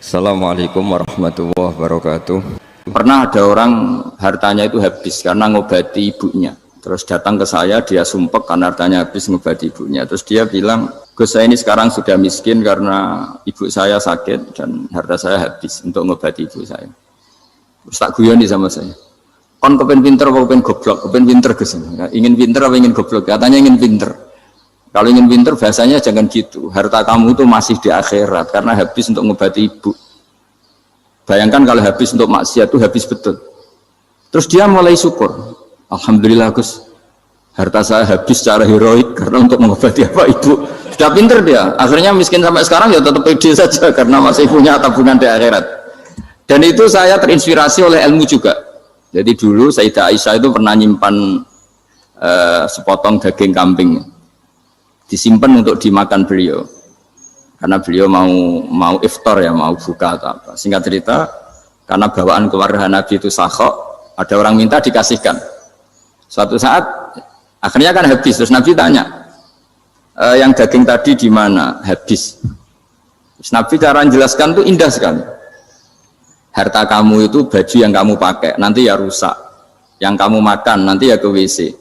Assalamualaikum warahmatullahi wabarakatuh. Pernah ada orang hartanya itu habis karena ngobati ibunya. Terus datang ke saya, dia sumpek karena hartanya habis ngobati ibunya. Terus dia bilang, Gus, saya ini sekarang sudah miskin karena ibu saya sakit dan harta saya habis untuk ngobati ibu saya. Terus tak guyoni sama saya. Kon kepen pinter apa kepen goblok? Kepen pinter Gus. Ingin pinter apa ingin goblok? Katanya ingin pinter. Kalau ingin pinter bahasanya jangan gitu. Harta kamu itu masih di akhirat karena habis untuk ngobati ibu. Bayangkan kalau habis untuk maksiat itu habis betul. Terus dia mulai syukur. Alhamdulillah Gus, harta saya habis secara heroik karena untuk mengobati apa ibu. Sudah pinter dia. Akhirnya miskin sampai sekarang ya tetap pede saja karena masih punya tabungan di akhirat. Dan itu saya terinspirasi oleh ilmu juga. Jadi dulu Sayyidah Aisyah itu pernah nyimpan sepotong daging kambing, disimpan untuk dimakan beliau. Karena beliau mau iftar ya, mau buka atau apa. Singkat cerita, karena bawaan keluarga Nabi itu sakhok, ada orang minta dikasihkan. Suatu saat, akhirnya kan habis. Terus Nabi tanya, yang daging tadi di mana? Habis. Terus Nabi cara menjelaskan itu indah sekali. Harta kamu itu baju yang kamu pakai, nanti ya rusak. Yang kamu makan, nanti ya ke WC.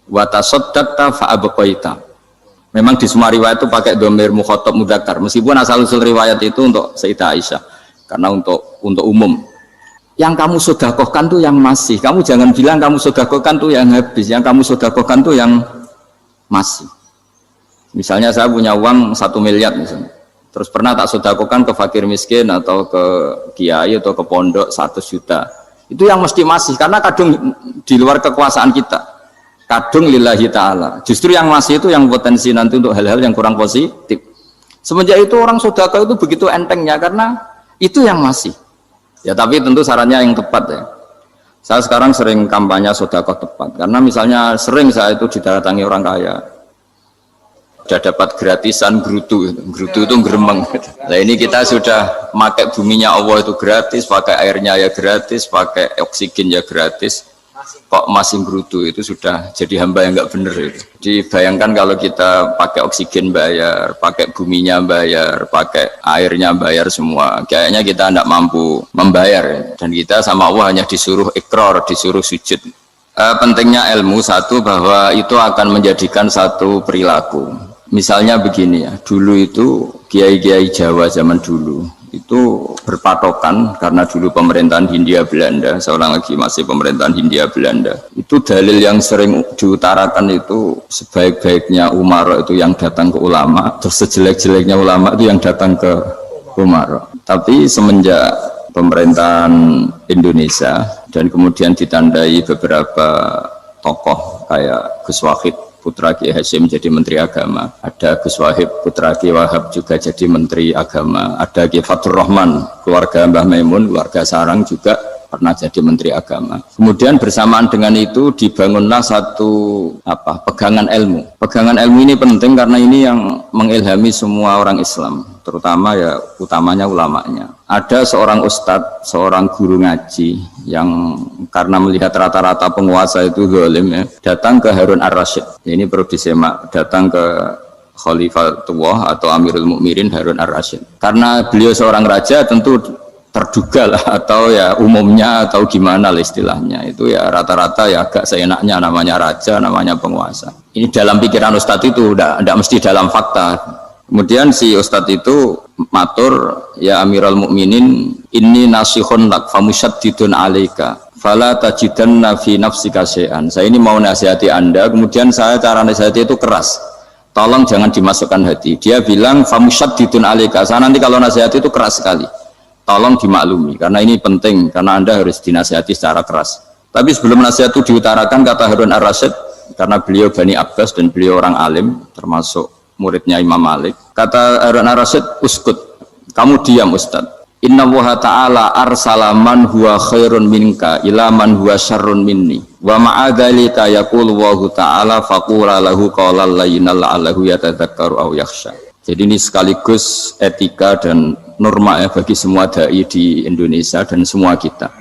Wa tasaddaqta fa abqaita. Memang di semua riwayat itu pakai dhamir mukhatab mudzakkar, meskipun asal-usul riwayat itu untuk Sayyidah Aisyah karena untuk umum. Yang kamu sedekahkan tuh yang masih. Kamu jangan bilang kamu sedekahkan tuh yang habis. Yang kamu sedekahkan tuh yang masih. Misalnya saya punya uang 1 miliar misalnya. Terus pernah tak sedekahkan ke fakir miskin atau ke kiai atau ke pondok 100 juta. Itu yang mesti masih karena kadung di luar kekuasaan kita. Kadung lillahi ta'ala. Justru yang masih itu yang potensi nanti untuk hal-hal yang kurang positif. Semenjak itu orang sedekah itu begitu entengnya karena itu yang masih. Ya tapi tentu sarannya yang tepat ya. Saya sekarang sering kampanye sedekah tepat karena misalnya sering saya itu didatangi orang kaya. Sudah dapat gratisan gerutu itu geremeng. Nah ini kita sudah pakai buminya Allah itu gratis, pakai airnya ya gratis, pakai oksigen ya gratis. Kok masih gerutu, itu sudah jadi hamba yang nggak bener itu. Dibayangkan kalau kita pakai oksigen bayar, pakai buminya bayar, pakai airnya bayar semua, kayaknya kita tidak mampu membayar ya. Dan kita sama Allah hanya disuruh ikrar, disuruh sujud. Pentingnya ilmu satu bahwa itu akan menjadikan satu perilaku. Misalnya begini ya, dulu itu kiai-kiai Jawa zaman dulu itu berpatokan karena dulu pemerintahan Hindia Belanda, seorang lagi masih pemerintahan Hindia Belanda. Itu dalil yang sering diutarakan itu sebaik-baiknya umara itu yang datang ke ulama, terus sejelek-jeleknya ulama itu yang datang ke umara. Tapi semenjak pemerintahan Indonesia dan kemudian ditandai beberapa tokoh kayak Gus Wahid putra Kiai Hasyim jadi Menteri Agama, ada Gus Wahib putra Kiai Wahab juga jadi Menteri Agama, ada Kiai Fathur Rahman keluarga Mbah Maimun, keluarga Sarang juga pernah jadi Menteri Agama. Kemudian bersamaan dengan itu dibangunlah satu pegangan ilmu. Pegangan ilmu ini penting karena ini yang mengilhami semua orang Islam, terutama ya utamanya ulamanya. Ada seorang ustadz, seorang guru ngaji yang karena melihat rata-rata penguasa itu zalim ya, datang ke Harun Ar-Rasyid. Ini perlu disemak, datang ke Khalifatullah atau Amirul Mukminin Harun Ar-Rasyid. Karena beliau seorang raja tentu terduga lah atau ya umumnya atau gimana lah istilahnya itu ya rata-rata ya agak seenaknya namanya raja, namanya penguasa. Ini dalam pikiran ustadz itu tidak mesti dalam fakta. Kemudian si ustadz itu matur, ya Amirul Mukminin inni nasihun lak famusyaddidun alaika fala tajidanna fi nafsika syai'an. Saya ini mau nasihati Anda, kemudian saya cara nasihati itu keras. Tolong jangan dimasukkan hati. Dia bilang famusyaddidun alaika. Saya nanti kalau nasihati itu keras sekali. Tolong dimaklumi karena ini penting karena Anda harus dinasihati secara keras. Tapi sebelum nasihat itu diutarakan kata Harun Ar-Rasyid karena beliau Bani Abbas dan beliau orang alim termasuk muridnya Imam Malik. Kata Harun Ar-Rasyid, uskut, kamu diam Ustaz. Inna Allaha ta'ala arsala man huwa khairun minka ila man huwa syarrun minni wa ma'adhalika yaqulu Allahu ta'ala faqula lahu qawlan layyina la'allahu yatadzakkaru aw yakhsha. Jadi ini sekaligus etika dan norma ya bagi semua dai di Indonesia dan semua kita.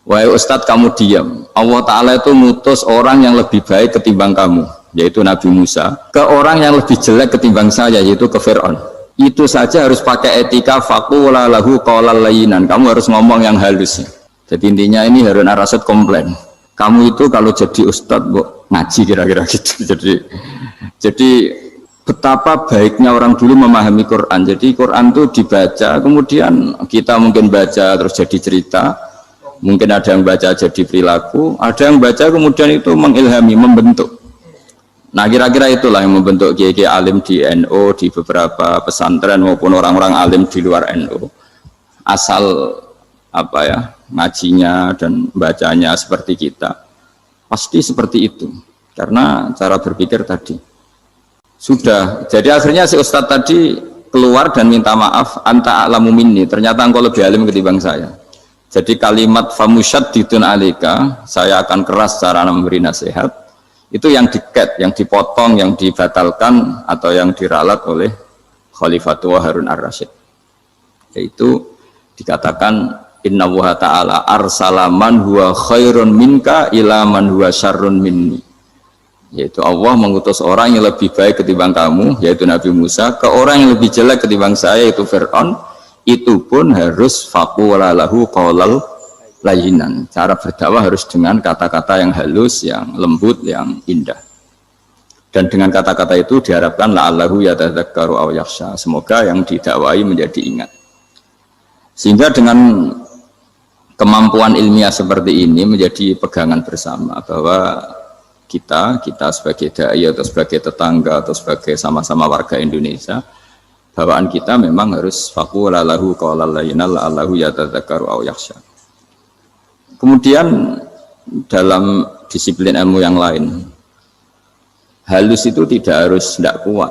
Wahai Ustadz kamu diam. Allah Ta'ala itu ngutus orang yang lebih baik ketimbang kamu, yaitu Nabi Musa, ke orang yang lebih jelek ketimbang saya, yaitu ke Fir'aun. itu saja harus pakai etika faqula lahu qawlan layyinan. Kamu harus ngomong yang halus. Jadi intinya ini Harun ar-Rasyid komplain. Kamu itu kalau jadi ustadz kok ngaji kira-kira gitu. Jadi betapa baiknya orang dulu memahami Quran. Jadi Quran itu dibaca, kemudian kita mungkin baca terus jadi cerita, mungkin ada yang baca jadi perilaku, ada yang baca kemudian itu mengilhami, membentuk. Nah kira-kira itulah yang membentuk kiai alim di NU, di beberapa pesantren maupun orang-orang alim di luar NU. Asal apa ya, ngajinya dan bacanya seperti kita, pasti seperti itu. Karena cara berpikir tadi sudah. Jadi akhirnya si ustadz tadi keluar dan minta maaf, anta a'lamu minni, ternyata engkau lebih alim ketimbang saya. Jadi kalimat famusyaddidun alika, saya akan keras cara memberi nasihat, itu yang diket, yang dipotong, yang dibatalkan atau yang diralat oleh Khalifatul Harun ar-Rasyid. Yaitu dikatakan inna wa ta'ala arsala man huwa khairun minka ila man huwa syarrun minni. Yaitu Allah mengutus orang yang lebih baik ketimbang kamu, yaitu Nabi Musa, ke orang yang lebih jelek ketimbang saya, yaitu Fir'aun. Itu pun harus faqula lahu qawlal layyinan. Cara berdakwah harus dengan kata-kata yang halus, yang lembut, yang indah. Dan dengan kata-kata itu diharapkan la'allahu yatadzakkaru aw yakhsha. Semoga yang didakwai menjadi ingat. Sehingga dengan kemampuan ilmiah seperti ini menjadi pegangan bersama bahwa kita sebagai dai atau sebagai tetangga atau sebagai sama-sama warga Indonesia, bawaan kita memang harus faqula lahu qawlan layyinan la'allahu yatadzakkaru aw yakhsha. Kemudian dalam disiplin ilmu yang lain, halus itu tidak kuat.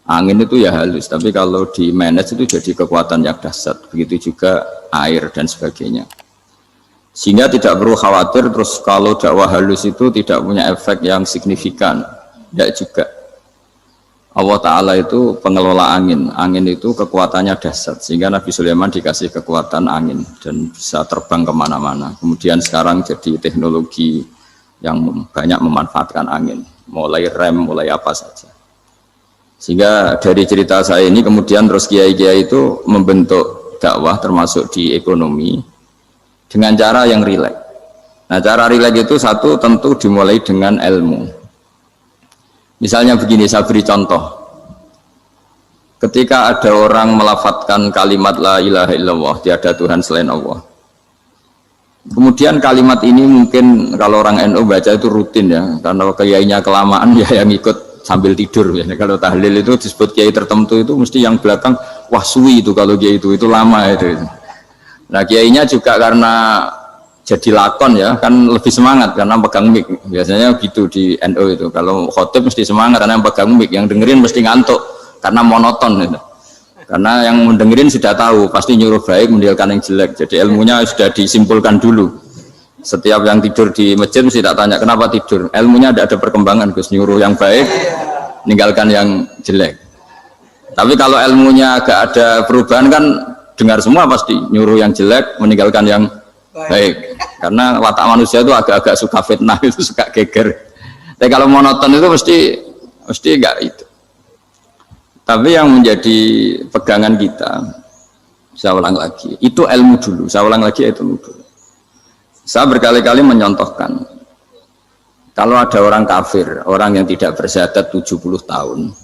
Angin itu ya halus, tapi kalau di manage itu jadi kekuatan yang dahsyat. Begitu juga air dan sebagainya. Sehingga tidak perlu khawatir terus kalau dakwah halus itu tidak punya efek yang signifikan. Tidak juga. Allah Ta'ala itu pengelola angin. Angin itu kekuatannya dahsyat. Sehingga Nabi Sulaiman dikasih kekuatan angin dan bisa terbang kemana-mana. Kemudian sekarang jadi teknologi yang banyak memanfaatkan angin. Mulai rem, mulai apa saja. Sehingga dari cerita saya ini kemudian terus kiai-kiai itu membentuk dakwah termasuk di ekonomi dengan cara yang rileks. Nah cara rileks itu satu tentu dimulai dengan ilmu. Misalnya begini, saya beri contoh. Ketika ada orang melafadzkan kalimat la ilaha illallah, tiada Tuhan selain Allah. Kemudian kalimat ini mungkin kalau orang NU baca itu rutin ya, karena kiainya kelamaan ya yang ikut sambil tidur ya. Kalau tahlil itu disebut kiai tertentu itu mesti yang belakang wah suwi itu kalau kiai itu lama itu. Nah kiainya juga karena jadi lakon ya kan lebih semangat karena pegang mic. Biasanya gitu di NU itu. Kalau khotib mesti semangat karena yang pegang mic, yang dengerin mesti ngantuk karena monoton gitu. Karena yang mendengerin sudah tahu pasti nyuruh baik meninggalkan yang jelek. Jadi ilmunya sudah disimpulkan dulu. Setiap yang tidur di masjid mesti tak tanya kenapa tidur. Ilmunya tidak ada perkembangan, Gus, nyuruh yang baik, meninggalkan yang jelek. Tapi kalau ilmunya agak ada perubahan kan dengar semua pasti nyuruh yang jelek, meninggalkan yang baik. Karena watak manusia itu agak-agak suka fitnah, itu suka geger. Tapi kalau monoton itu mesti enggak itu. Tapi yang menjadi pegangan kita, saya ulang lagi, itu ilmu dulu. Saya ulang lagi itu ilmu dulu. Saya berkali-kali menyontohkan, kalau ada orang kafir, orang yang tidak bersyahadat 70 tahun,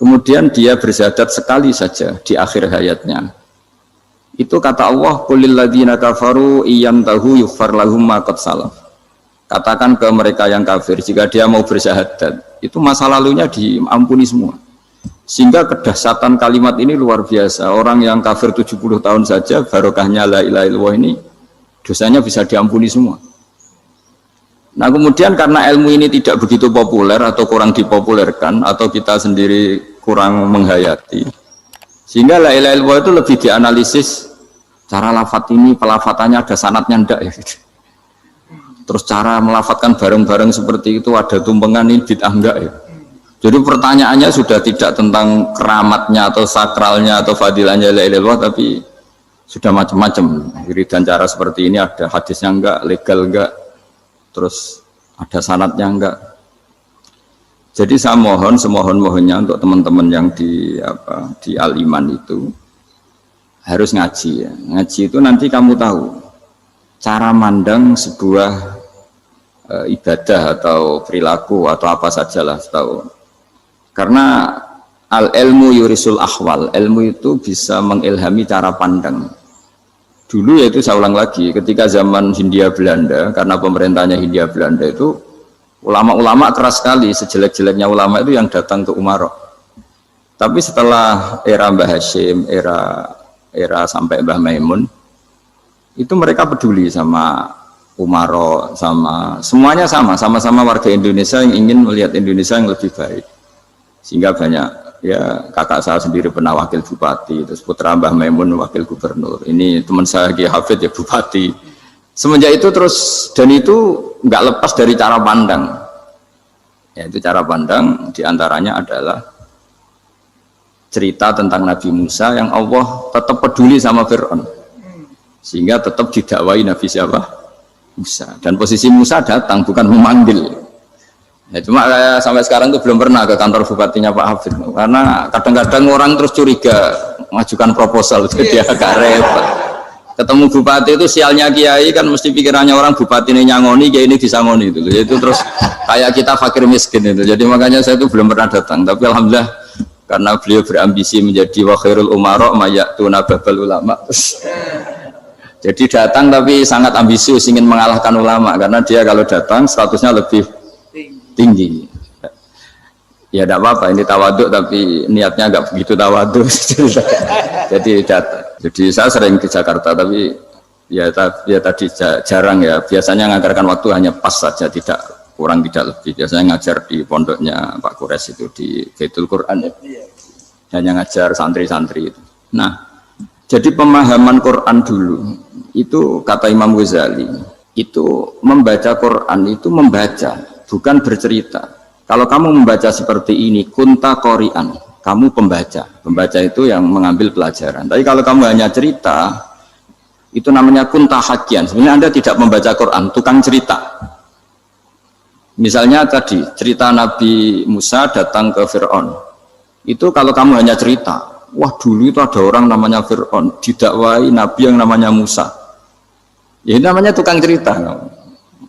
kemudian dia bersyahadat sekali saja di akhir hayatnya, itu kata Allah, qulil ladzina kafaru iyantahu yughfar lahum ma qad salaf. Katakan ke mereka yang kafir, jika dia mau bersyahadat, itu masa lalunya diampuni semua. Sehingga kedahsyatan kalimat ini luar biasa. Orang yang kafir 70 tahun saja, barokahnya la ilaha illallah ini, dosanya bisa diampuni semua. Nah kemudian karena ilmu ini tidak begitu populer atau kurang dipopulerkan atau kita sendiri kurang menghayati, sehingga la ilaha illallah itu lebih dianalisis cara lafadz ini, pelafatannya ada sanadnya enggak ya gitu. Terus cara melafatkan bareng-bareng seperti itu ada tumpengan ini bid'ah enggak ya. Jadi pertanyaannya sudah tidak tentang keramatnya atau sakralnya atau fadilahnya la ilaha illallah, tapi sudah macam-macam. Dan cara seperti ini ada hadisnya enggak, legal enggak, terus ada sanadnya enggak. Jadi saya mohon semohon-mohonnya untuk teman-teman yang di Al-Iman itu harus ngaji ya. Ngaji itu nanti kamu tahu cara mandang sebuah ibadah atau perilaku atau apa sajalah tahu. Karena al-ilmu yurisul ahwal, ilmu itu bisa mengilhami cara pandang. Dulu yaitu saya ulang lagi, ketika zaman Hindia Belanda, karena pemerintahnya Hindia Belanda itu ulama-ulama keras sekali, sejelek-jeleknya ulama itu yang datang ke Umarok. Tapi setelah era Mbah Hashim, era sampai Mbah Maimun, itu mereka peduli sama Umarok, semuanya sama-sama warga Indonesia yang ingin melihat Indonesia yang lebih baik. Sehingga banyak, ya kakak saya sendiri pernah wakil bupati, terus putra Mbah Maimun wakil gubernur. Ini teman saya Ki Hafid ya bupati. Semenjak itu terus, dan itu nggak lepas dari cara pandang. Yaitu cara pandang diantaranya adalah cerita tentang Nabi Musa yang Allah tetap peduli sama Fir'aun. Sehingga tetap didakwai Nabi siapa? Musa. Dan posisi Musa datang, bukan memanggil. Ya, cuma saya sampai sekarang tuh belum pernah ke kantor bupatinya Pak Hafid. Karena kadang-kadang orang terus curiga, mengajukan proposal, jadi agak repot. Ketemu bupati itu sialnya kiai kan mesti pikirannya orang bupati ini nyangoni, kiai ini disangoni itu. Itu terus kayak kita fakir miskin itu. Jadi makanya saya itu belum pernah datang. Tapi alhamdulillah karena beliau berambisi menjadi wa khairul umara mayatuna babal ulama. Jadi datang tapi sangat ambisius ingin mengalahkan ulama karena dia kalau datang statusnya lebih tinggi. Ya tidak apa-apa, ini tawaduk tapi niatnya agak begitu tawaduk. Jadi datang. Jadi saya sering ke Jakarta tapi ya tadi jarang ya. Biasanya nganggarkan waktu hanya pas saja, tidak kurang tidak lebih. Biasanya ngajar di pondoknya Pak Kures itu di Baitul Quran ya. Hanya ngajar santri-santri itu. Nah, jadi pemahaman Quran dulu itu kata Imam Ghazali itu membaca Quran itu membaca, bukan bercerita. Kalau kamu membaca seperti ini, kunta qori'an, kamu pembaca. Pembaca itu yang mengambil pelajaran. Tapi kalau kamu hanya cerita, itu namanya kunta hakian. Sebenarnya Anda tidak membaca Quran, tukang cerita. Misalnya tadi, cerita Nabi Musa datang ke Fir'aun. Itu kalau kamu hanya cerita, wah dulu itu ada orang namanya Fir'aun, didakwai Nabi yang namanya Musa. Ya ini namanya tukang cerita.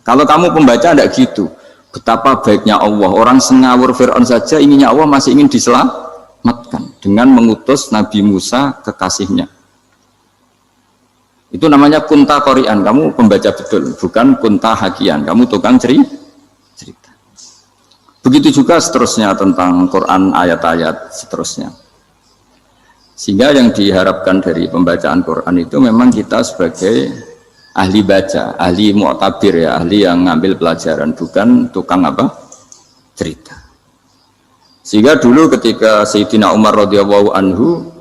Kalau kamu pembaca tidak gitu. Betapa baiknya Allah, orang sengawur Fir'aun saja inginnya Allah masih ingin diselamatkan dengan mengutus Nabi Musa kekasihnya. Itu namanya kunta qori'an, kamu pembaca betul, bukan kunta hakian, kamu tukang cerita. Begitu juga seterusnya tentang Quran, ayat-ayat seterusnya. Sehingga yang diharapkan dari pembacaan Quran itu memang kita sebagai ahli baca, ahli mu'tabir ya, ahli yang ngambil pelajaran, bukan tukang apa? Cerita. Sehingga dulu ketika Sayyidina Umar radhiyallahu anhu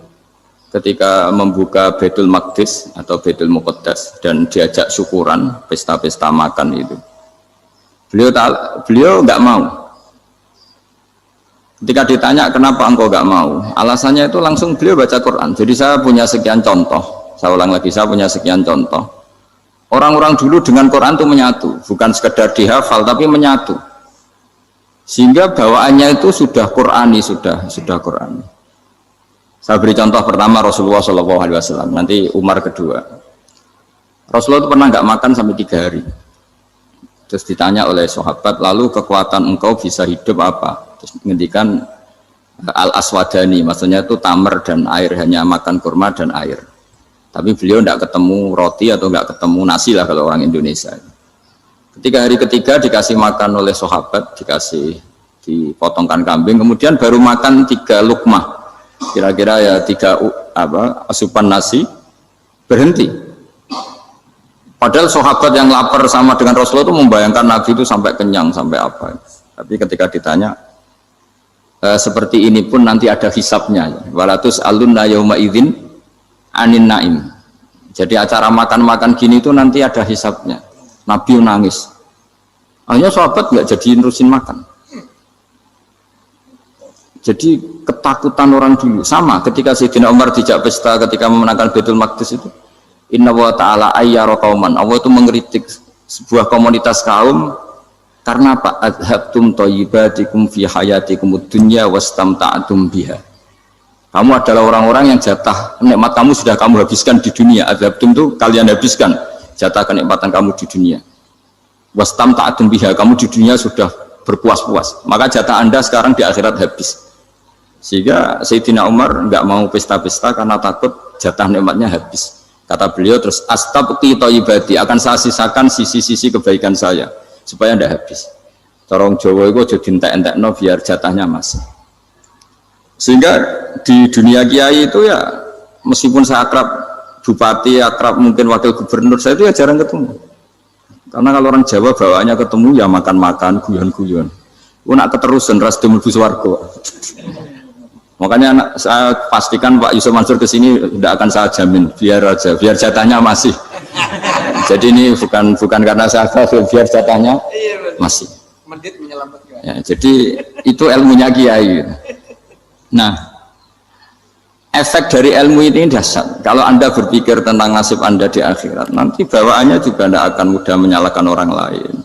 ketika membuka Baitul Maqdis atau Baitul Muqaddas dan diajak syukuran, pesta-pesta makan itu. Beliau enggak mau. Ketika ditanya kenapa engkau enggak mau? Alasannya itu langsung beliau baca Quran. Jadi saya punya sekian contoh. Saya ulang lagi, saya punya sekian contoh. Orang-orang dulu dengan Quran itu menyatu, bukan sekedar dihafal tapi menyatu. Sehingga bawaannya itu sudah Qurani, sudah Qurani. Saya beri contoh pertama Rasulullah SAW, nanti Umar kedua. Rasulullah itu pernah nggak makan sampai 3 hari. Terus ditanya oleh sahabat, lalu kekuatan engkau bisa hidup apa? Terus menghentikan al-aswadani, maksudnya itu tamar dan air, hanya makan kurma dan air. Tapi beliau tidak ketemu roti atau nggak ketemu nasi lah kalau orang Indonesia. Ketika hari ketiga dikasih makan oleh sahabat, dipotongkan kambing, kemudian baru makan 3 lukmah, kira-kira ya 3 asupan nasi, berhenti. Padahal sahabat yang lapar sama dengan Rasulullah itu membayangkan Nabi itu sampai kenyang, sampai apa. Tapi ketika ditanya, seperti ini pun nanti ada hisabnya. Walatus alunna yauma idzin anin naim. Jadi acara makan-makan gini itu nanti ada hisabnya. Nabi nangis. Akhirnya sahabat nggak jadi nerusin makan. Jadi ketakutan orang dulu sama ketika Sayyidina Umar dijak pesta ketika memenangkan Baitul Maqdis itu. Inna wa ta'ala ayyara qauman. Allah itu mengkritik sebuah komunitas kaum Karena apa? Adhabtum thayyibatikum fi hayatikum dunya wastamta'tum biha. Kamu adalah orang-orang yang jatah nikmat kamu sudah kamu habiskan di dunia. Adhabtum itu kalian habiskan jatah kenikmatan kamu di dunia. Wastamta'tum biha, kamu di dunia sudah berpuas-puas. Maka jatah Anda sekarang di akhirat habis. Sehingga Sayyidina Umar enggak mau pesta-pesta karena takut jatah nikmatnya habis. Kata beliau terus astabqi thayyibati, akan saya sisakan sisi-sisi kebaikan saya supaya tidak habis. Corong Jawa itu aja dientek-entekno biar jatahnya masih. Sehingga di dunia kiai itu ya meskipun saya akrab bupati, akrab mungkin wakil gubernur, saya itu ya jarang ketemu. Karena kalau orang Jawa bawaannya ketemu ya makan-makan, guyon-guyon. Nak keterusan ras mlebu swarga. Makanya saya pastikan Pak Yusuf Mansur kesini tidak akan saya jamin, biar aja, biar jatahnya masih. Jadi ini bukan karena saya biar jatahnya masih. Ya, jadi itu ilmunya kiai. Nah, efek dari ilmu ini dahsyat. Kalau Anda berpikir tentang nasib Anda di akhirat, nanti bawaannya juga tidak akan mudah menyalahkan orang lain,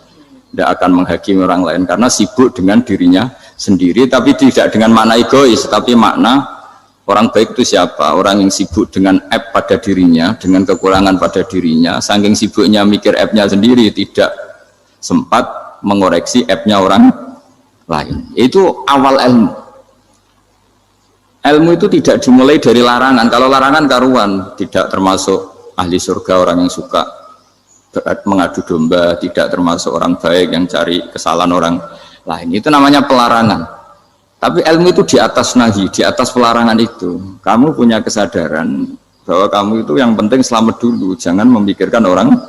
tidak akan menghakimi orang lain karena sibuk dengan dirinya sendiri, tapi tidak dengan makna egois, tapi makna orang baik itu siapa? Orang yang sibuk dengan aib pada dirinya, dengan kekurangan pada dirinya, saking sibuknya mikir aibnya sendiri, tidak sempat mengoreksi aibnya orang lain. Itu awal ilmu. Ilmu itu tidak dimulai dari larangan. Kalau larangan karuan, tidak termasuk ahli surga orang yang suka mengadu domba, tidak termasuk orang baik yang cari kesalahan orang lain. Itu namanya pelarangan. Tapi ilmu itu di atas nahi, di atas pelarangan itu. Kamu punya kesadaran bahwa kamu itu yang penting selamat dulu, jangan memikirkan orang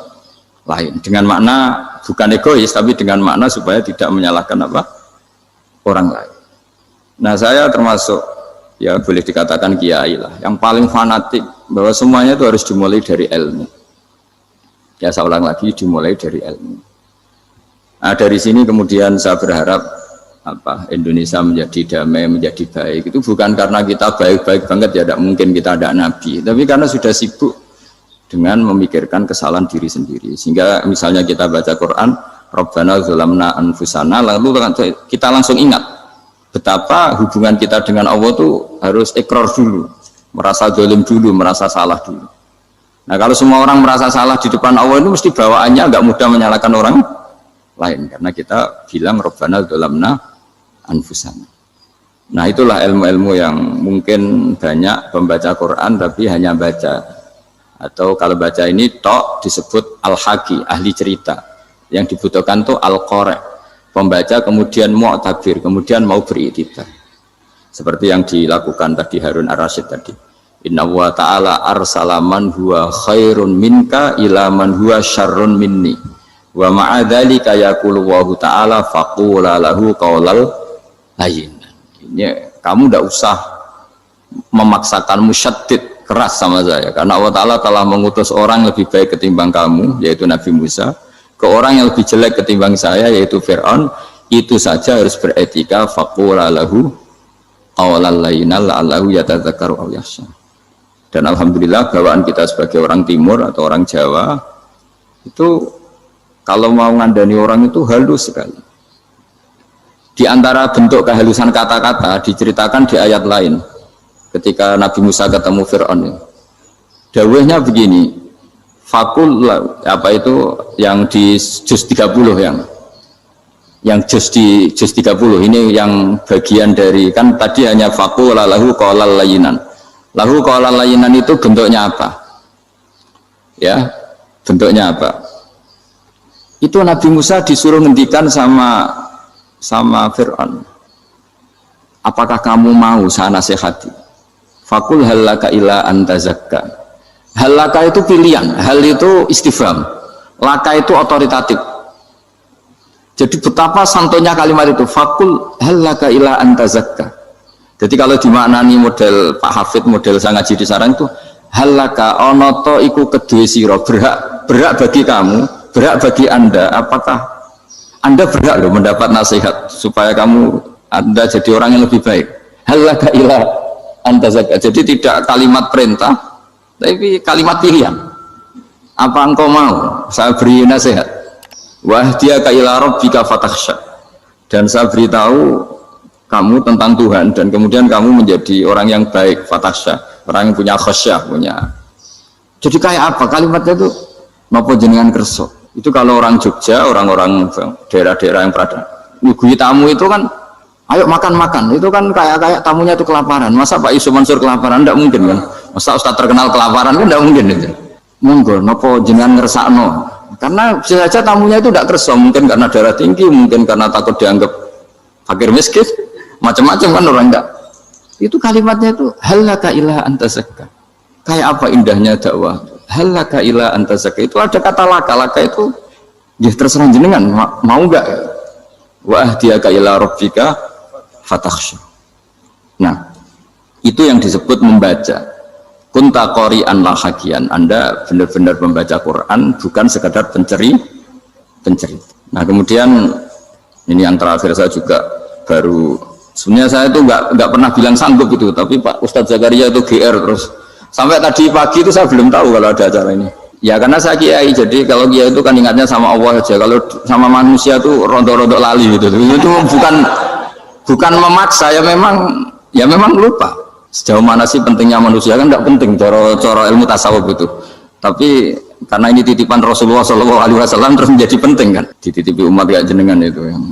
lain. Dengan makna bukan egois, tapi dengan makna supaya tidak menyalahkan apa orang lain. Nah, saya termasuk ya boleh dikatakan kiai lah, yang paling fanatik bahwa semuanya itu harus dimulai dari ilmu. Ya saya ulang lagi, dimulai dari ilmu. Nah, dari sini kemudian saya berharap Indonesia menjadi damai, menjadi baik. Itu bukan karena kita baik-baik banget ya, tidak mungkin kita ada nabi, tapi karena sudah sibuk dengan memikirkan kesalahan diri sendiri. Sehingga misalnya kita baca Quran, Rabbana zalamna anfusana, lalu kita langsung ingat betapa hubungan kita dengan Allah itu harus ikrar dulu, merasa zalim dulu, merasa salah dulu. Nah, kalau semua orang merasa salah di depan Allah itu mesti bawaannya agak mudah menyalahkan orang lain, karena kita bilang Rabbana zalamna anfusana. Nah, itulah ilmu-ilmu yang mungkin banyak pembaca Quran tapi hanya baca, atau kalau baca ini tok disebut al-haqi, ahli cerita. Yang dibutuhkan tuh al-qari, pembaca kemudian mu'tabir, kemudian mau beriktibar. Seperti yang dilakukan tadi Harun Ar-Rasyid tadi. Inna wa ta'ala arsala man huwa khairun minka ila man huwa syarrun minni. Wa ma'adzalika yaqulu wa ta'ala faqula lahu qaulal layyin. Ini kamu tidak usah memaksakan musyaddid keras sama saya, karena Allah Ta'ala telah mengutus orang lebih baik ketimbang kamu, yaitu Nabi Musa, ke orang yang lebih jelek ketimbang saya, yaitu Fir'aun. Itu saja harus beretika. Faqula lahu qaulal layyinan la'allahu yatadzakkaru aw yakhsha. Dan alhamdulillah bawaan kita sebagai orang timur atau orang Jawa itu kalau mau ngandani orang itu halus sekali. Di antara bentuk kehalusan kata-kata diceritakan di ayat lain ketika Nabi Musa ketemu Fir'aun. Dawuhnya begini, fakul apa itu yang di juz 30 yang juz 30 ini yang bagian dari, kan tadi hanya fakul lahu qaulal layyinan. Lahu qaulal layyinan itu bentuknya apa? Ya, bentuknya apa? Itu Nabi Musa disuruh ngendikan sama Fir'aun. Apakah kamu mau saya nasihati? Fakul halaka ila antazakka. Halaka itu pilihan, hal itu istifham, laka itu otoritatif. Jadi betapa santonya kalimat itu, fakul halaka ila antazakka. Jadi kalau dimaknani model Pak Hafid, model saya ngaji di sarang itu, halaka onoto iku kedue siro, berhak bagi kamu, berhak bagi Anda, apakah Anda berhak loh mendapat nasihat supaya Anda jadi orang yang lebih baik. Halaka ila antazakka. Jadi tidak kalimat perintah, tapi kalimat pilihan. Apa engkau mau saya beri nasihat? Wa ahdiyaka ila rabbika fatakhsha. Dan saya beritahu kamu tentang Tuhan dan kemudian kamu menjadi orang yang baik, fatakhsha, orang yang punya khasyah, punya. Jadi kayak apa kalimatnya itu? Napa jenengan kersa? Itu kalau orang Jogja, orang-orang daerah-daerah yang berada nyugui tamu itu kan ayo makan-makan, itu kan kayak tamunya itu kelaparan. Masa Pak Yusuf Mansur kelaparan? Tidak mungkin kan. Masa Ustadz terkenal kelaparan kan tidak mungkin itu. Monggo napa jenengan ngersakno. Karena bisa saja tamunya itu tidak kersa, mungkin karena darah tinggi, mungkin karena takut dianggap fakir miskin, macam-macam kan orang enggak. Itu kalimatnya itu halaka ila anta zakka. Kayak apa indahnya dakwah. Halaka ila anta zakka. Itu ada kata laka itu ya terserah jenengan mau enggak. Wa ahdiyaka ila rabbika fatakhsha. Nah, itu yang disebut membaca. Kunta qori'an la hakian. Anda benar-benar membaca Quran, bukan sekadar penceri. Nah, kemudian ini yang terakhir saya juga baru sebenarnya saya itu enggak pernah bilang sanggup itu, tapi Pak Ustadz Zakaria itu GR terus. Sampai tadi pagi itu saya belum tahu kalau ada acara ini. Ya karena saya kiai, jadi kalau kiai itu kan ingatnya sama Allah aja. Kalau sama manusia tuh rontok-rontok lali gitu. Itu bukan memaksa, ya memang lupa. Sejauh mana sih pentingnya manusia kan tidak penting cara ilmu tasawuf itu. Tapi karena ini titipan Rasulullah SAW terus menjadi penting kan. Dititipi umat kayak jenengan itu yang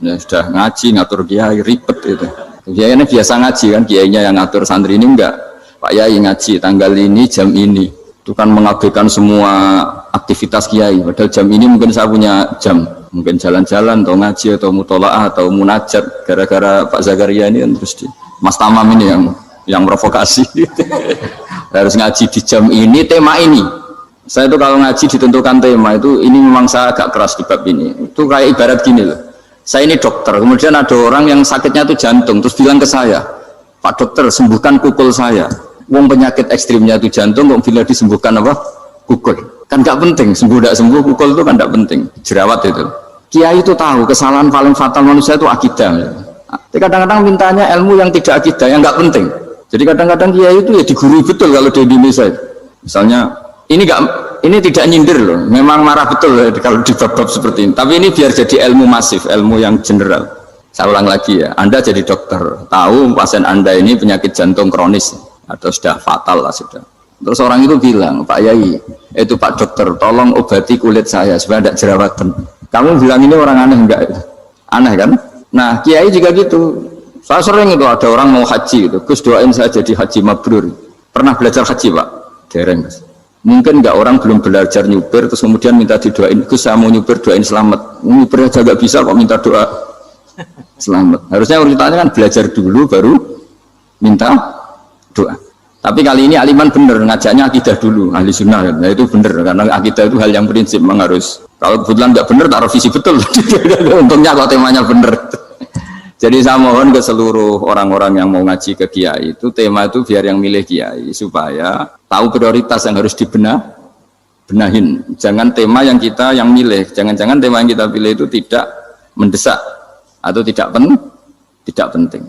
ya sudah ngaji ngatur kiai ribet itu. Kiainya biasa ngaji kan, kiainya yang ngatur santri ini enggak. Pak Yai ngaji tanggal ini jam ini. Itu kan mengabaikan semua aktivitas kiai. Padahal jam ini mungkin saya punya jam, mungkin jalan-jalan atau ngaji atau mutolaah atau munajat. Gara-gara Pak Zakaria ini kan terus Mas Tamam ini yang provokasi. Harus ngaji di jam ini, tema ini. Saya itu kalau ngaji ditentukan tema itu, ini memang saya agak keras di bab ini. Itu kayak ibarat gini loh. Saya ini dokter, kemudian ada orang yang sakitnya itu jantung, terus bilang ke saya, Pak dokter sembuhkan kukul saya. Wong penyakit ekstrimnya itu jantung, kok bila disembuhkan apa? Kukul. Kan gak penting, sembuh tidak sembuh, kukul itu kan gak penting. Jerawat itu. Kiai itu tahu kesalahan paling fatal manusia itu akidah. Tapi kadang-kadang mintanya ilmu yang tidak akidah, yang gak penting. Jadi kadang-kadang kiai itu ya digurui betul kalau di Indonesia itu. Misalnya ini tidak nyindir loh, memang marah betul loh kalau di bab-bab seperti ini. Tapi ini biar jadi ilmu masif, ilmu yang general. Saya ulang lagi ya, Anda jadi dokter, tahu pasien Anda ini penyakit jantung kronis atau sudah fatal lah sudah. Terus orang itu bilang, Pak Yai, itu Pak dokter, tolong obati kulit saya supaya tidak jerawatan. Kamu bilang ini orang aneh enggak? Aneh kan? Nah, kiai juga gitu. Saya sering itu ada orang mau haji gitu, Gus doain saya jadi haji mabrur. Pernah belajar haji Pak? Dereng Gus. Mungkin enggak orang belum belajar nyupir terus kemudian minta didoain, Gus saya mau nyupir doain selamat. Nyupir aja enggak bisa kok minta doa selamat. Harusnya urutannya kan belajar dulu baru minta doa. Tapi kali ini aliman bener ngajaknya akidah dulu, ahli sunnah. Nah itu bener karena akidah itu hal yang prinsip memang harus. Kalau kebetulan nggak bener taruh visi betul. Untungnya kalau temanya bener. Jadi saya mohon ke seluruh orang-orang yang mau ngaji ke kiai itu tema itu biar yang milih kiai supaya tahu prioritas yang harus benahin. Jangan tema yang kita yang milih, jangan-jangan tema yang kita pilih itu tidak mendesak atau tidak penting.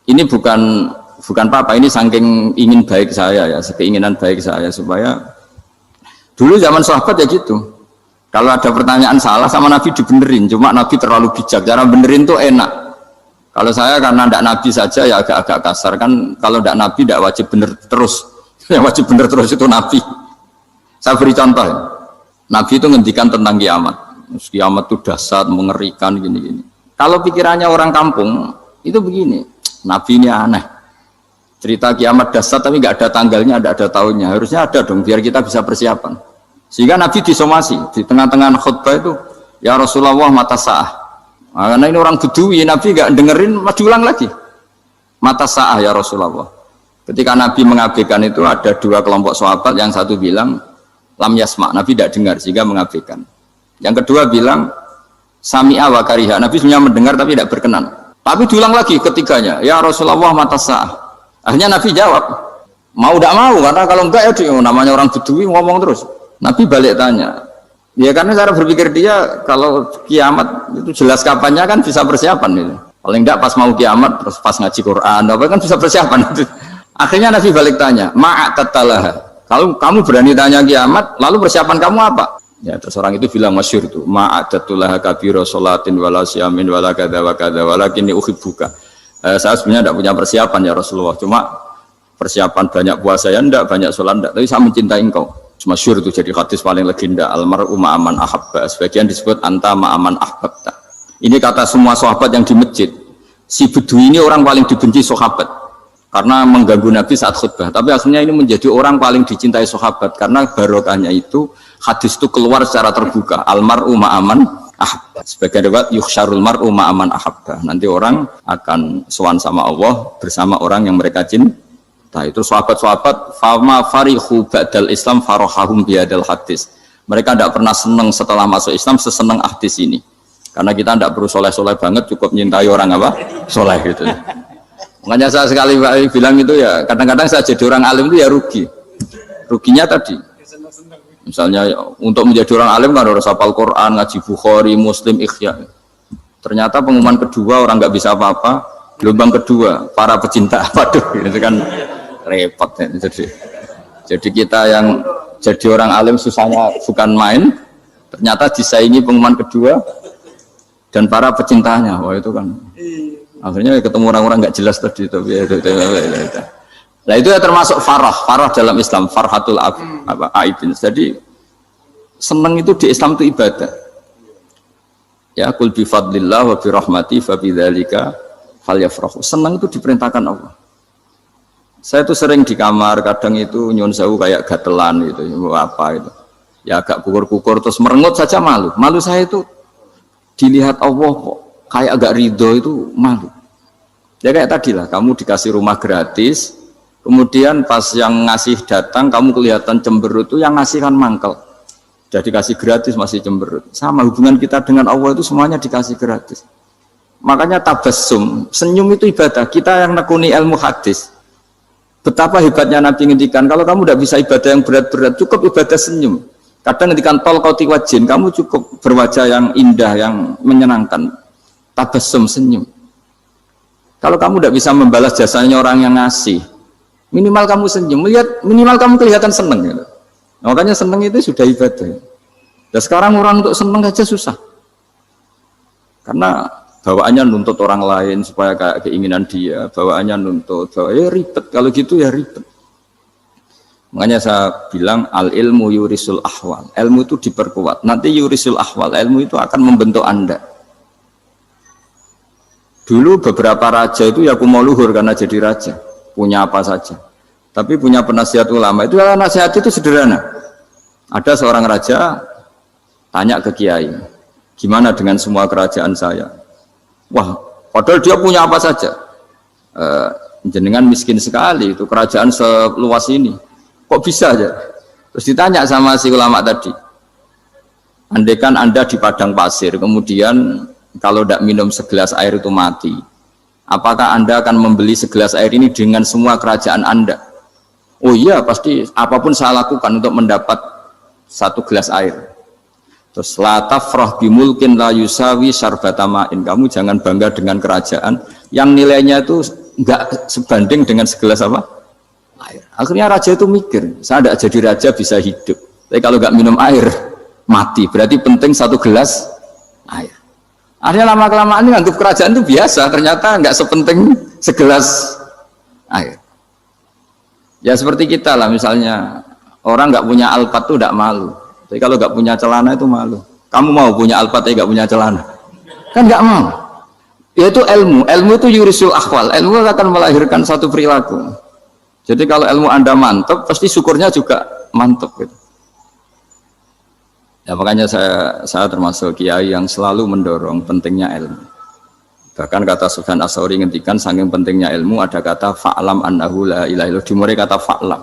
Ini bukan apa-apa, ini saking ingin baik saya ya, keinginan baik saya supaya dulu zaman sahabat ya gitu. Kalau ada pertanyaan salah sama Nabi dibenerin, cuma Nabi terlalu bijak, cara benerin tuh enak. Kalau saya karena tidak Nabi saja ya agak-agak kasar kan, kalau tidak Nabi tidak wajib bener terus. Yang wajib bener terus itu Nabi. Saya beri contoh ya. Nabi itu ngendikan tentang kiamat. Kiamat itu dahsyat, mengerikan gini-gini. Kalau pikirannya orang kampung itu begini, Nabi ini aneh. Cerita kiamat dahsyat tapi nggak ada tanggalnya, nggak ada tahunnya. Harusnya ada dong biar kita bisa persiapan. Sehingga Nabi disomasi di tengah-tengah khutbah itu, ya Rasulullah mata sa'ah. Nah, karena ini orang Bedui, Nabi nggak dengerin, diulang lagi. Mata sa'ah ya Rasulullah. Ketika Nabi mengabaikan itu ada dua kelompok sahabat, yang satu bilang lam yasma, Nabi tidak dengar sehingga mengabaikan. Yang kedua bilang sami'a wa kariha, Nabi sebenarnya mendengar tapi tidak berkenan. Tapi diulang lagi ketiganya, ya Rasulullah mata sa'ah. Akhirnya Nabi jawab, mau tidak mau, karena kalau enggak ya namanya orang Bedui ngomong terus. Nabi balik tanya, ya karena cara berpikir dia kalau kiamat itu jelas kapannya kan bisa persiapan itu. Paling enggak pas mau kiamat terus pas ngaji Quran, apa kan bisa persiapan itu. Akhirnya Nabi balik tanya, ma'at talah. Kalau kamu berani tanya kiamat, lalu persiapan kamu apa? Ya, terus orang itu bilang masyhur itu, ma'adatullah kabira sholatin wala syamin wala kadza wa kadza walakinni uhibbuka. Saya sebenarnya tidak punya persiapan ya Rasulullah, cuma persiapan banyak puasa ya enggak, banyak sholat enggak, tapi saya mencintai engkau. Masyhur itu jadi hadis paling legenda, almar'u ma'aman ahabba, sebagian disebut anta ma'aman ahbabta. Ini kata semua sahabat yang di masjid. Si Bedui ini orang paling dibenci sahabat karena mengganggu Nabi saat khutbah, tapi akhirnya ini menjadi orang paling dicintai sahabat karena barokahnya itu hadis itu keluar secara terbuka, almar'u ma'aman ahabba. Sebagai riwayat yuhsyarul mar'u ma'aman ahabba. Nanti orang akan sowan sama Allah bersama orang yang mereka cinta. Itu sahabat-sahabat fama farihu ba'dal Islam farahahum biadal hadis. Mereka tidak pernah senang setelah masuk Islam sesenang hadis ini. Karena kita tidak perlu soleh-soleh banget, cukup menyintai orang apa? Soleh gitu. Makanya saya sekali bilang itu ya, kadang-kadang saya jadi orang alim itu ya rugi. Ruginya tadi misalnya untuk menjadi orang alim kan harus hafal Quran, ngaji Bukhari, Muslim, Ikhya. Ternyata pengumuman kedua orang nggak bisa apa-apa, gelombang kedua para pecinta, waduh, itu kan repot ya. Jadi kita yang jadi orang alim susahnya bukan main, ternyata disaingi pengumuman kedua dan para pecintanya, wah itu kan akhirnya ketemu orang-orang nggak jelas tadi itu. Nah itu ya termasuk farah dalam Islam, farhatul aibin. Jadi senang itu di Islam itu ibadah. Ya, qul bi fadlillah wa bi rahmati fa bidzalika falyafrahu. Senang itu diperintahkan Allah. Saya itu sering di kamar, kadang itu nyun sewu kayak gatelan gitu, apa itu. Ya agak kukur-kukur terus merengut saja malu. Malu saya itu dilihat Allah kok kayak agak ridho itu malu. Ya kayak tadi lah, kamu dikasih rumah gratis, kemudian pas yang ngasih datang kamu kelihatan cemberut, itu yang ngasih kan mangkel. Jadi dikasih gratis masih cemberut. Sama hubungan kita dengan Allah itu semuanya dikasih gratis. Makanya tabassum, senyum itu ibadah. Kita yang nekuni ilmu hadis, betapa hebatnya Nabi ngendikan, kalau kamu tidak bisa ibadah yang berat-berat, cukup ibadah senyum. Kadang ngendikan tol qati wajhin, kamu cukup berwajah yang indah, yang menyenangkan. Tabassum, senyum. Kalau kamu tidak bisa membalas jasanya orang yang ngasih, minimal kamu senyum, minimal kamu kelihatan seneng gitu. Makanya seneng itu sudah ibadah. Dan sekarang orang untuk seneng aja susah. Karena bawaannya nuntut orang lain supaya kayak keinginan dia, bawaannya nuntut, ya ribet. Kalau gitu ya ribet. Makanya saya bilang al ilmu yurisul ahwal. Ilmu itu diperkuat. Nanti yurisul ahwal, ilmu itu akan membentuk Anda. Dulu beberapa raja itu ya mau luhur karena jadi raja, punya apa saja. Tapi punya penasihat ulama, itu nasihat itu sederhana. Ada seorang raja tanya ke kiai, gimana dengan semua kerajaan saya? Wah, padahal dia punya apa saja. Jenengan miskin sekali, itu kerajaan seluas ini. Kok bisa aja? Terus ditanya sama si ulama tadi, andaikan Anda di padang pasir, kemudian kalau tidak minum segelas air itu mati, apakah Anda akan membeli segelas air ini dengan semua kerajaan Anda? Oh iya, pasti apapun saya lakukan untuk mendapat satu gelas air. Terus la tafrah bimulkin la yusawi syarbatamain. Kamu jangan bangga dengan kerajaan yang nilainya itu enggak sebanding dengan segelas apa? Air. Akhirnya raja itu mikir, saya tidak jadi raja bisa hidup, tapi kalau enggak minum air mati. Berarti penting satu gelas air. Akhirnya lama-kelamaan ini anggap kerajaan itu biasa, ternyata nggak sepenting segelas air. Ya seperti kita lah, misalnya orang nggak punya alpat itu tidak malu, tapi kalau nggak punya celana itu malu. Kamu mau punya alpat tapi nggak punya celana? Kan nggak mau. Yaitu ilmu itu yurisul akhwal, ilmu akan melahirkan satu perilaku. Jadi kalau ilmu Anda mantap, pasti syukurnya juga mantap gitu. Ya makanya saya termasuk kiai yang selalu mendorong pentingnya ilmu. Bahkan kata Sufyan Ats-Tsauri ngendikan saking pentingnya ilmu ada kata fa'lam annahu la ilaha illallah, dimulai kata fa'lam.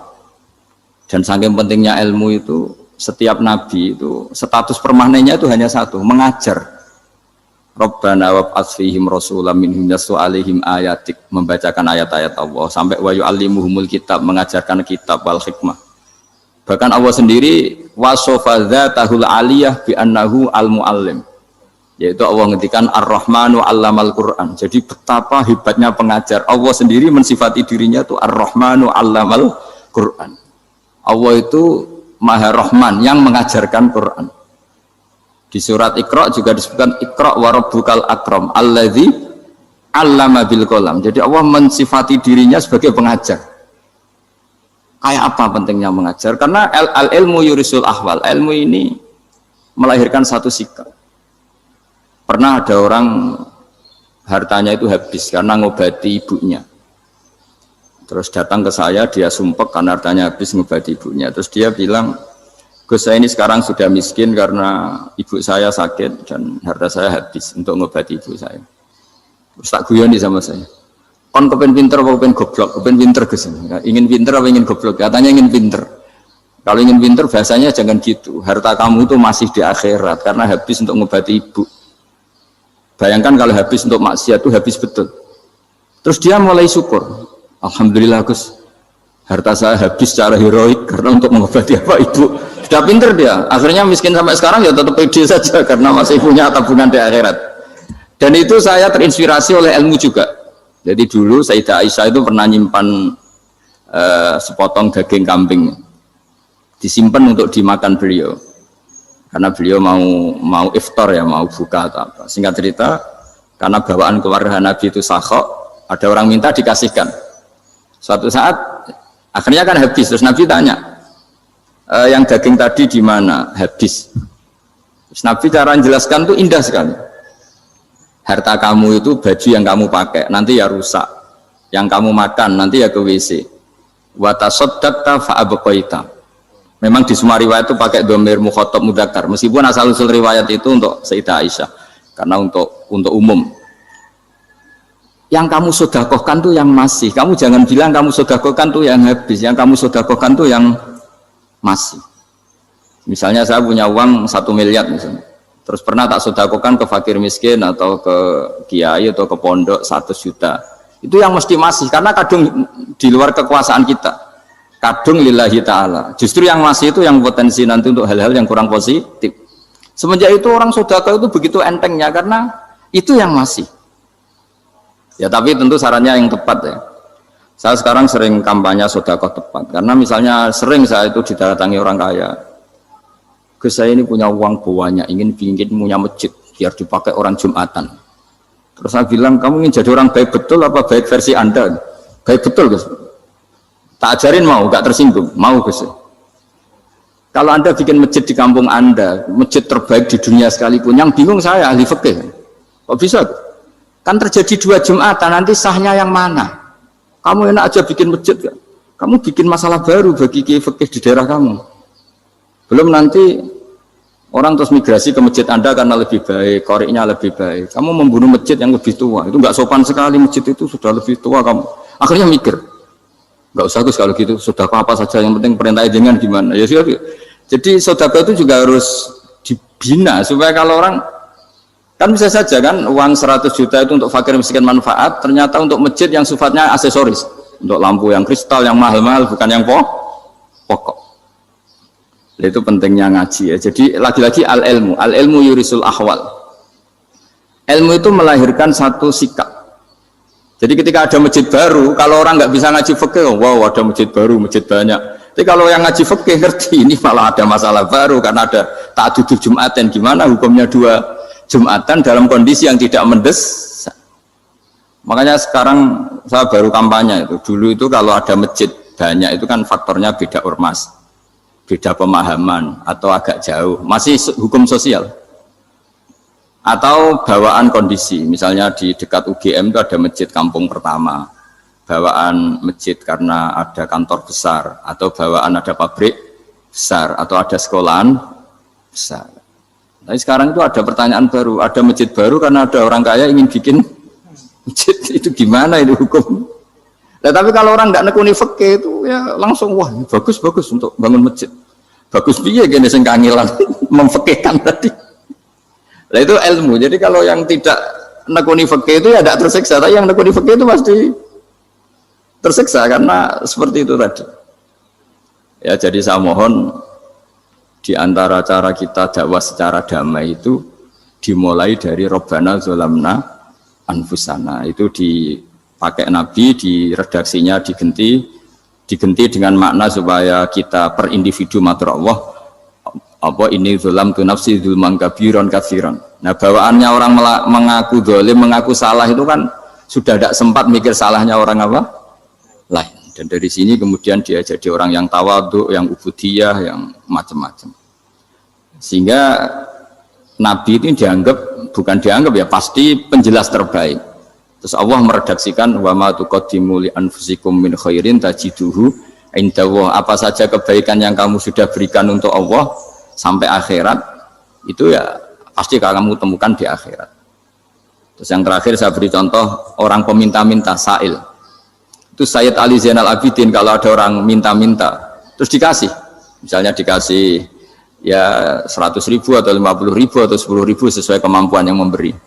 Dan saking pentingnya ilmu itu setiap nabi itu status permanennya itu hanya satu, mengajar. Rabbana wab'ats fihim rasulam minhum yatlu 'alaihim ayatik, membacakan ayat-ayat Allah sampai wa yu'allimuhumul kitab, mengajarkan kitab wal hikmah. Bahkan Allah sendiri wasofa dzatahul aliyah bi annahu al-muallim. Yaitu Allah ngendikan Ar-Rahmanu 'allamal Qur'an. Jadi betapa hebatnya pengajar. Allah sendiri mensifati dirinya itu Ar-Rahmanu 'allamal Qur'an. Allah itu Maha Rahman yang mengajarkan Quran. Di surat Iqra juga disebutkan Iqra wa rabbukal akram alladzi 'allama bil qalam. Jadi Allah mensifati dirinya sebagai pengajar. Kayak apa pentingnya mengajar? Karena al-ilmu yurisul ahwal. Ilmu ini melahirkan satu sikap. Pernah ada orang hartanya itu habis karena ngobati ibunya. Terus datang ke saya, dia sumpek karena hartanya habis ngobati ibunya. Terus dia bilang, Gus, saya ini sekarang sudah miskin karena ibu saya sakit dan harta saya habis untuk ngobati ibu saya. Terus tak guyoni sama saya. Kon kepen pinter apa kepen goblok? Kepen pinter Gus. Ingin pinter apa ingin goblok? Katanya ingin pinter. Kalau ingin pinter bahasanya jangan gitu. Harta kamu itu masih di akhirat karena habis untuk ngobati ibu. Bayangkan kalau habis untuk maksiat itu habis betul. Terus dia mulai syukur. Alhamdulillah Gus, harta saya habis secara heroik karena untuk mengobati apa ibu. Sudah pinter dia. Akhirnya miskin sampai sekarang ya tetap pede saja karena masih punya tabungan di akhirat. Dan itu saya terinspirasi oleh ilmu juga. Jadi dulu Sayyidah Aisyah itu pernah nyimpan sepotong daging kambing, disimpan untuk dimakan beliau. Karena beliau mau iftar ya, mau buka atau apa. Singkat cerita, karena bawaan keluarga Nabi itu sakhok, ada orang minta dikasihkan. Suatu saat akhirnya kan habis. Terus Nabi tanya, yang daging tadi di mana? Habis. Terus Nabi cara menjelaskan itu indah sekali. Harta kamu itu baju yang kamu pakai nanti ya rusak. Yang kamu makan nanti ya ke WC. Wa tasaddaqta fa abqaita. Memang di semua riwayat itu pakai dhamir mukhatab mudzakkar. Meskipun asal-usul riwayat itu untuk Sayyidah Aisyah karena untuk umum. Yang kamu sedekahkan tuh yang masih. Kamu jangan bilang kamu sedekahkan tuh yang habis. Yang kamu sedekahkan tuh yang masih. Misalnya saya punya uang 1 miliar misalnya. Terus pernah tak sedekahkan ke fakir miskin atau ke kiai atau ke pondok 100 juta. Itu yang mesti masih karena kadung di luar kekuasaan kita. Kadung lillahi ta'ala. Justru yang masih itu yang potensi nanti untuk hal-hal yang kurang positif. Semenjak itu orang sedekah itu begitu entengnya karena itu yang masih. Ya tapi tentu sarannya yang tepat ya. Saya sekarang sering kampanye sedekah tepat karena misalnya sering saya itu didatangi orang kaya. Gus, saya ini punya uang banyak, ingin punya masjid biar dipakai orang Jumatan. Terus saya bilang, kamu ingin jadi orang baik betul apa baik versi Anda? Baik betul Gus. Tak ajarin mau, gak tersinggung, mau Gus. Kalau Anda bikin masjid di kampung Anda, masjid terbaik di dunia sekalipun, yang bingung saya ahli fikih. Kok bisa? Kan terjadi 2 Jumatan, nanti sahnya yang mana? Kamu enak aja bikin masjid, gak? Kamu bikin masalah baru bagi kiai fikih di daerah kamu. Belum nanti orang terus migrasi ke masjid Anda karena lebih baik, koriknya lebih baik. Kamu membunuh masjid yang lebih tua, itu nggak sopan sekali, masjid itu sudah lebih tua kamu. Akhirnya mikir, nggak usah Gus kalau gitu, sudah apa saja, yang penting perintah dengan gimana. Ya sudah. Jadi sedekah itu juga harus dibina supaya kalau orang kan bisa saja kan uang 100 juta itu untuk fakir miskin manfaat, ternyata untuk masjid yang sifatnya aksesoris, untuk lampu yang kristal yang mahal-mahal bukan yang pokok. Itu pentingnya ngaji ya. Jadi lagi-lagi al-ilmu yurisul ahwal. Ilmu itu melahirkan satu sikap. Jadi ketika ada masjid baru, kalau orang nggak bisa ngaji fikih, wow ada masjid baru, masjid banyak. Tapi kalau yang ngaji fikih ngerti ini malah ada masalah baru karena ada ta'addud Jumatan. Gimana hukumnya 2 Jumatan dalam kondisi yang tidak mendesak? Makanya sekarang saya baru kampanye itu. Dulu itu kalau ada masjid banyak itu kan faktornya beda ormas, beda pemahaman atau agak jauh, masih hukum sosial atau bawaan kondisi. Misalnya di dekat UGM itu ada masjid kampung pertama, bawaan masjid karena ada kantor besar atau bawaan ada pabrik besar atau ada sekolahan besar. Tapi sekarang itu ada pertanyaan baru, ada masjid baru karena ada orang kaya ingin bikin masjid. Itu gimana itu hukum? Nah, tapi kalau orang nggak nekuni fikih itu ya langsung wah bagus untuk bangun masjid. Bagus piye gini sing kangelan memfikihkan tadi. Nah itu ilmu. Jadi kalau yang tidak nekuni fikih itu ya tidak tersiksa, tapi yang nekuni fikih itu pasti tersiksa karena seperti itu tadi. Ya jadi saya mohon di antara cara kita dakwah secara damai itu dimulai dari Rabbana Zolamna Anfusana. Itu dipakai Nabi, di redaksinya diganti dengan makna supaya kita per individu matur Allah apa ini zulam tu nafsi zulman kabiron kafiron. Nah bawaannya orang mengaku dolim, mengaku salah itu kan sudah tidak sempat mikir salahnya orang apa lain. Dan dari sini kemudian dia jadi orang yang tawadhu, yang ubudiyah, yang macam-macam. Sehingga Nabi itu bukan dianggap ya, pasti penjelas terbaik. Terus Allah meredaksikan wa ma tuqaddimu li anfusikum min khairin tajiduhu indallah. Apa saja kebaikan yang kamu sudah berikan untuk Allah sampai akhirat itu ya pasti kamu temukan di akhirat. Terus yang terakhir saya beri contoh orang peminta-minta, sa'il. Itu Sayyid Ali Zainal Abidin kalau ada orang minta-minta terus dikasih, misalnya dikasih ya 100.000 atau 50.000 atau 10.000 sesuai kemampuan yang memberi,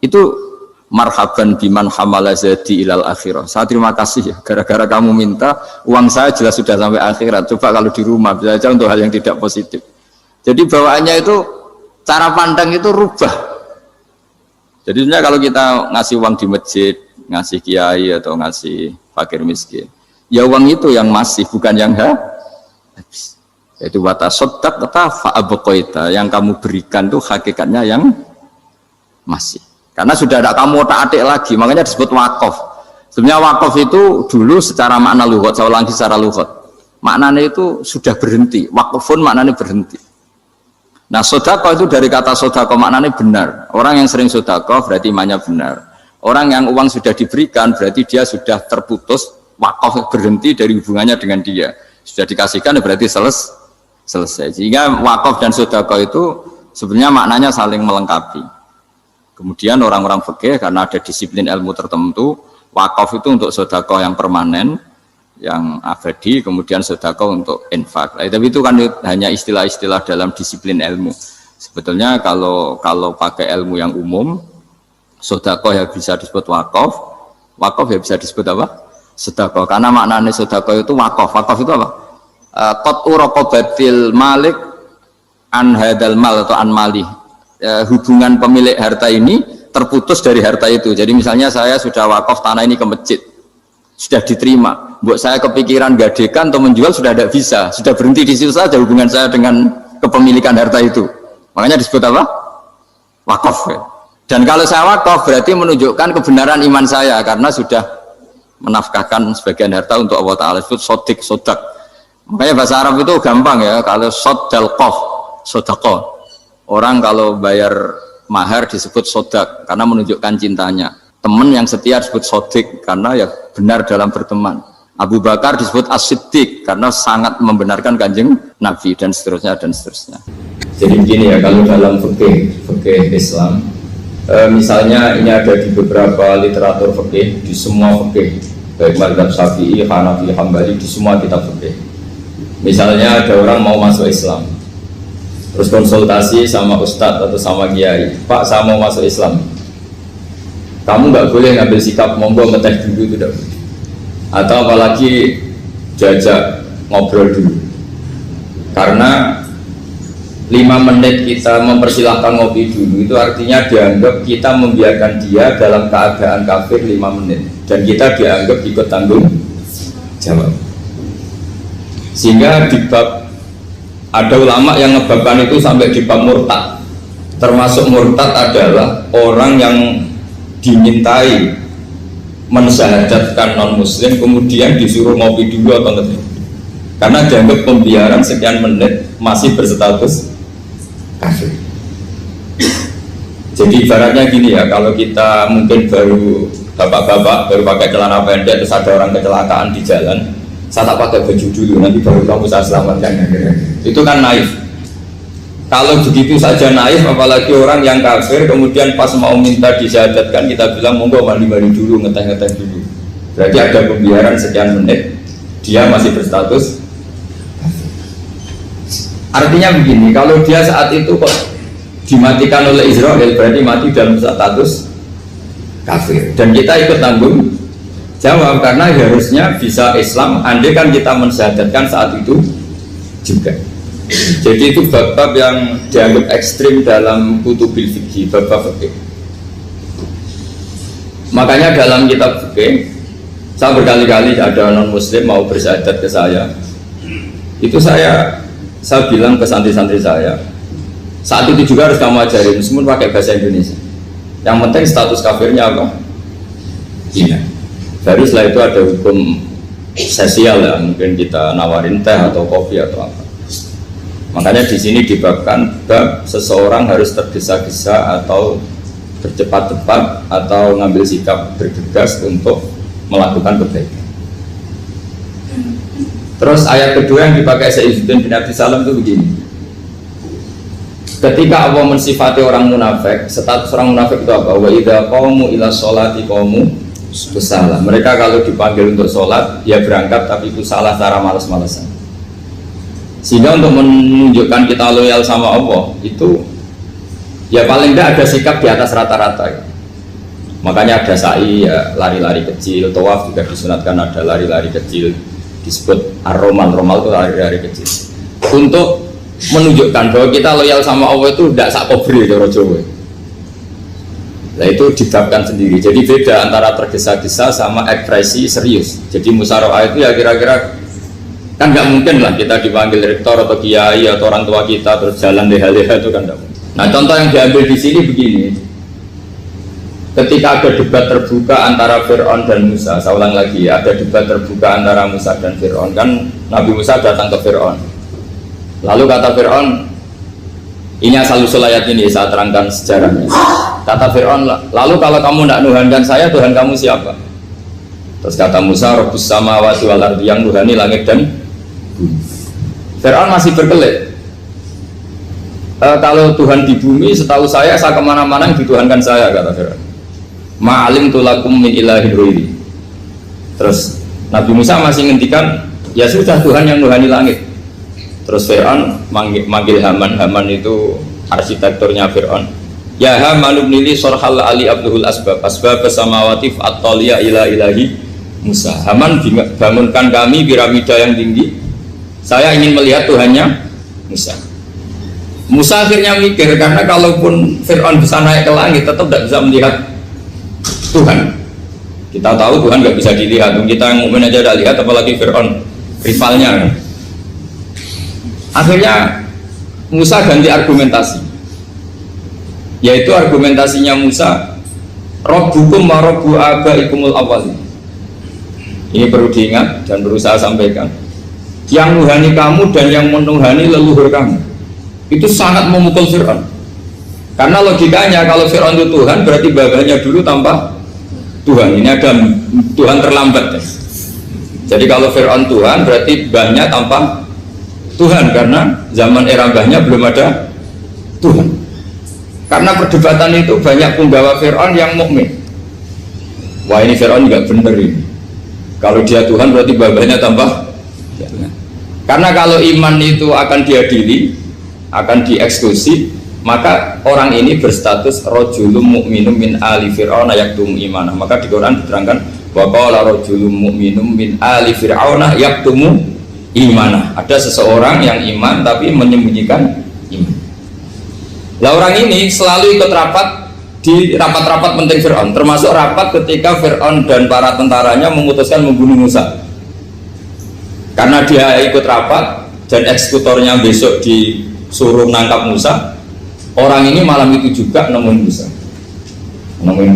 itu marhaban biman hamala zadi ilal akhirah. Saya terima kasih ya, gara-gara kamu minta uang saya jelas sudah sampai akhirat. Coba kalau di rumah bisa saja untuk hal yang tidak positif. Jadi bawaannya itu cara pandang itu rubah. Jadi sebenarnya kalau kita ngasih uang di masjid, ngasih kiai atau ngasih fakir miskin, ya uang itu yang masih, bukan yang habis. Yaitu watasoddaq fa'abqaita, yang kamu berikan itu hakikatnya yang masih. Karena sudah ada kamu otak-atik lagi, makanya disebut wakaf. Sebenarnya wakaf itu dulu secara makna lughat, saya ulangi secara lughat, maknanya itu sudah berhenti. Wakafun maknanya berhenti. Nah sodako itu dari kata sodako maknanya benar. Orang yang sering sodako berarti imannya benar. Orang yang uang sudah diberikan berarti dia sudah terputus, wakaf berhenti dari hubungannya dengan dia. Sudah dikasihkan berarti selesai. Sehingga wakaf dan sodako itu sebenarnya maknanya saling melengkapi. Kemudian orang-orang fikih karena ada disiplin ilmu tertentu, wakaf itu untuk sodako yang permanen, yang abadi, kemudian sedekah untuk infak. Tapi itu kan hanya istilah-istilah dalam disiplin ilmu. Sebetulnya kalau pakai ilmu yang umum, sedekah ya bisa disebut wakaf, wakaf ya bisa disebut apa? Sedekah. Karena maknanya sedekah itu wakaf. Wakaf itu apa? Qat'u raqabatil malik an hadal mal atau an mali. Hubungan pemilik harta ini terputus dari harta itu. Jadi misalnya saya sudah wakaf tanah ini ke masjid, sudah diterima, buat saya kepikiran gadekan atau menjual sudah tidak bisa, sudah berhenti di situ saja hubungan saya dengan kepemilikan harta itu. Makanya disebut apa? Wakaf. Dan kalau saya wakaf berarti menunjukkan kebenaran iman saya karena sudah menafkahkan sebagian harta untuk Allah Ta'ala. Disebut sodak. Makanya bahasa Arab itu gampang ya, kalau sodalqof, sodaqoh. Orang kalau bayar mahar disebut sodak karena menunjukkan cintanya. Teman yang setia disebut sodik karena ya benar dalam berteman. Abu Bakar disebut as-siddiq karena sangat membenarkan kanjeng Nabi, dan seterusnya dan seterusnya. Jadi begini ya, kalau dalam fikih Islam, misalnya ini ada di beberapa literatur fikih, di semua fikih, baik mazhab Syafi'i, Hanafi, Hambali, di semua kitab fikih. Misalnya ada orang mau masuk Islam, terus konsultasi sama ustadz atau sama kiai, Pak saya mau masuk Islam, kamu nggak boleh ngambil sikap monggo ngeteh dulu, tidak boleh. Atau apalagi jajak ngobrol dulu, karena 5 menit kita mempersilahkan ngopi dulu itu artinya dianggap kita membiarkan dia dalam keadaan kafir 5 menit dan kita dianggap ikut tanggung jawab. Sehingga di bab, ada ulama yang ngebabkan itu sampai di bab murtad. Termasuk murtad adalah orang yang dimintai mensyahadatkan non muslim kemudian disuruh ngopi dulu atau ngeteh, karena dianggap pembiaran sekian menit masih berstatus kafir. Jadi ibaratnya gini ya, kalau kita mungkin baru bapak-bapak baru pakai celana pendek terus ada orang kecelakaan di jalan, saya tak pakai baju dulu nanti baru kamu saya selamatkan, itu kan naif. Kalau begitu saja naif, apalagi orang yang kafir kemudian pas mau minta disyahadatkan kita bilang monggo mandi-mandi dulu, ngeteh-ngeteh dulu, berarti ada pembiaran sekian menit dia masih berstatus kafir. Artinya begini, kalau dia saat itu kok dimatikan oleh Israel berarti mati dalam status kafir dan kita ikut tanggung jawab, karena harusnya bisa Islam andai kan kita mensyahadatkan saat itu juga. Jadi itu bab-bab yang dianggap ekstrim dalam kutubil fikih, bab-bab fikih. Makanya dalam kitab fikih, saya berkali-kali ada non muslim mau bersyahadat ke saya, itu saya saya bilang ke santri-santri saya, saat itu juga harus kamu ajarin, meskipun pakai bahasa Indonesia. Yang penting status kafirnya apa? Iya. Baru setelah itu ada hukum sosial ya, mungkin kita nawarin teh atau kopi atau apa. Makanya di sini dibabkan bab seseorang harus tergesa-gesa atau bercepat-cepat atau ngambil sikap bergegas untuk melakukan kebaikan. Terus ayat kedua yang dipakai Sayyiduddin bin Abdus Salam itu begini. Ketika Allah mensifati orang munafik, status orang munafik itu apa? Wa idza qamu ila sholati qamu kusala. Mereka kalau dipanggil untuk sholat, ya berangkat tapi kusala secara malas-malasan. Sehingga untuk menunjukkan kita loyal sama Allah itu, ya paling tidak ada sikap di atas rata-rata. Makanya ada sa'i, ya lari-lari kecil. Tawaf juga disunatkan ada lari-lari kecil, disebut ar-romal. Romal itu lari-lari kecil. Untuk menunjukkan bahwa kita loyal sama Allah itu tidak sak kobre cara Jawa. Nah itu dibabkan sendiri. Jadi beda antara tergesa-gesa sama ekspresi serius. Jadi musyawarah itu ya kira-kira kan nggak mungkin lah kita dipanggil rektor atau kiai atau orang tua kita terus jalan leha-leha, itu kan nggak mungkin. Nah contoh yang diambil di sini begini. Ketika ada debat terbuka antara Fir'aun dan Musa, saya ulang lagi ya, ada debat terbuka antara Musa dan Fir'aun. Kan Nabi Musa datang ke Fir'aun. Lalu kata Fir'aun, ini asal-usul ayat ini saya terangkan sejarahnya. Kata Fir'aun, lalu kalau kamu tidak nuhankan saya, Tuhan kamu siapa? Terus kata Musa, Rabbus samawati wal ardi, yang nuhani langit dan bumi. Fir'aun masih berkelit. Kalau Tuhan di bumi, setahu saya kemana-mana yang dituhankan saya, kata Fir'aun. Ma'alim tulakum min ilahin ruili. Terus Nabi Musa masih ngendikan, ya sudah Tuhan yang nuhani langit. Terus Fir'aun manggil Haman. Haman itu arsitekturnya Fir'aun. Ya Haman ibnili sorhal ali abduhul asbab samawati fa'atoliya ila ilahi Musa. Haman bangunkan kami piramida yang tinggi. Saya ingin melihat Tuhannya Musa. Musa akhirnya mikir, karena kalaupun Fir'aun bisa naik ke langit tetap tidak bisa melihat Tuhan. Kita tahu Tuhan nggak bisa dilihat. Kita yang mukmin aja tidak lihat, apalagi Fir'aun rivalnya. Akhirnya Musa ganti argumentasi, yaitu argumentasinya Musa, Rabbukum wa Rabbu abaikumul awwalin. Ini perlu diingat dan perlu saya sampaikan. Yang nuhani kamu dan yang menuhani leluhur kamu, itu sangat memukul Fir'aun. Karena logikanya kalau Fir'aun itu Tuhan, berarti babahnya dulu tanpa Tuhan. Ini ada Tuhan terlambat. Jadi kalau Fir'aun Tuhan, berarti babahnya tanpa Tuhan, karena zaman era mbahnya belum ada Tuhan. Karena perdebatan itu banyak penggawa Fir'aun yang mukmin. Wah ini Fir'aun nggak bener ini. Kalau dia Tuhan berarti babahnya tambah. Karena kalau iman itu akan diadili, akan dieksekusi, maka orang ini berstatus rojulum mukminum min ali Fir'aun yaktum imanah. Maka di Quran diterangkan wa qala rojulum mukminum min ali Fir'aun yaktum imanah. Ada seseorang yang iman tapi menyembunyikan iman. Lah orang ini selalu ikut rapat di rapat-rapat penting Fir'aun, termasuk rapat ketika Fir'aun dan para tentaranya memutuskan membunuh Musa. Karena dia ikut rapat dan eksekutornya besok disuruh nangkap Musa, orang ini malam itu juga nemuin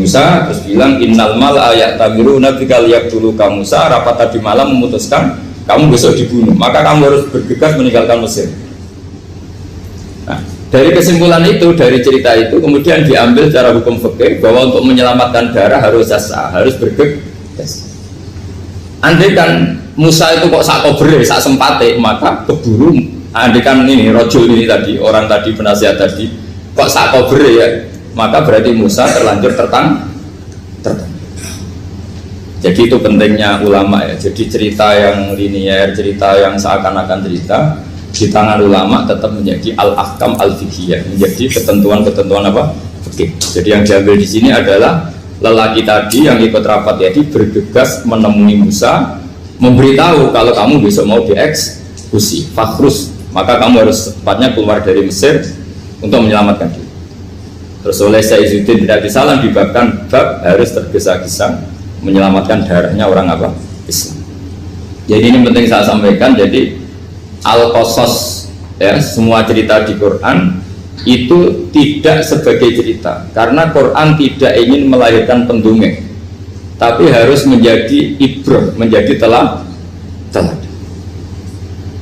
Musa terus bilang innal mal ayat tabiru nabikal yak dulu kamu Musa, rapat tadi malam memutuskan kamu besok dibunuh, maka kamu harus bergegas meninggalkan Mesir. Nah, dari kesimpulan itu, dari cerita itu kemudian diambil secara hukum fikih bahwa untuk menyelamatkan darah harus jasa, harus bergegas. Andai kan Musa itu kok sak kobre, sak sempate, maka keburu. Andai kan ini rojul ini tadi, orang tadi penasihat tadi kok sak kobre ya, maka berarti Musa terlanjur tertang. Jadi itu pentingnya ulama ya. Jadi cerita yang linier, cerita yang seakan-akan cerita di tangan ulama tetap menjadi al-ahkam al-fiqhiyah, menjadi ketentuan-ketentuan apa? Fikih. Jadi yang diambil di sini adalah lelaki tadi yang ikut rapat jadi bergegas menemui Musa, memberitahu kalau kamu besok mau dieksekusi, fakhrus, maka kamu harus cepatnya keluar dari Mesir untuk menyelamatkan diri. Terus oleh Sayyiduddin bin Abdus Salam dibabkan bab harus tergesa-gesa menyelamatkan darahnya orang apa? Islam. Jadi ini penting saya sampaikan. Jadi al-qasas Ya, semua cerita di Quran itu tidak sebagai cerita, karena Quran tidak ingin melahirkan pendongeng, tapi harus menjadi ibrah, menjadi teladan.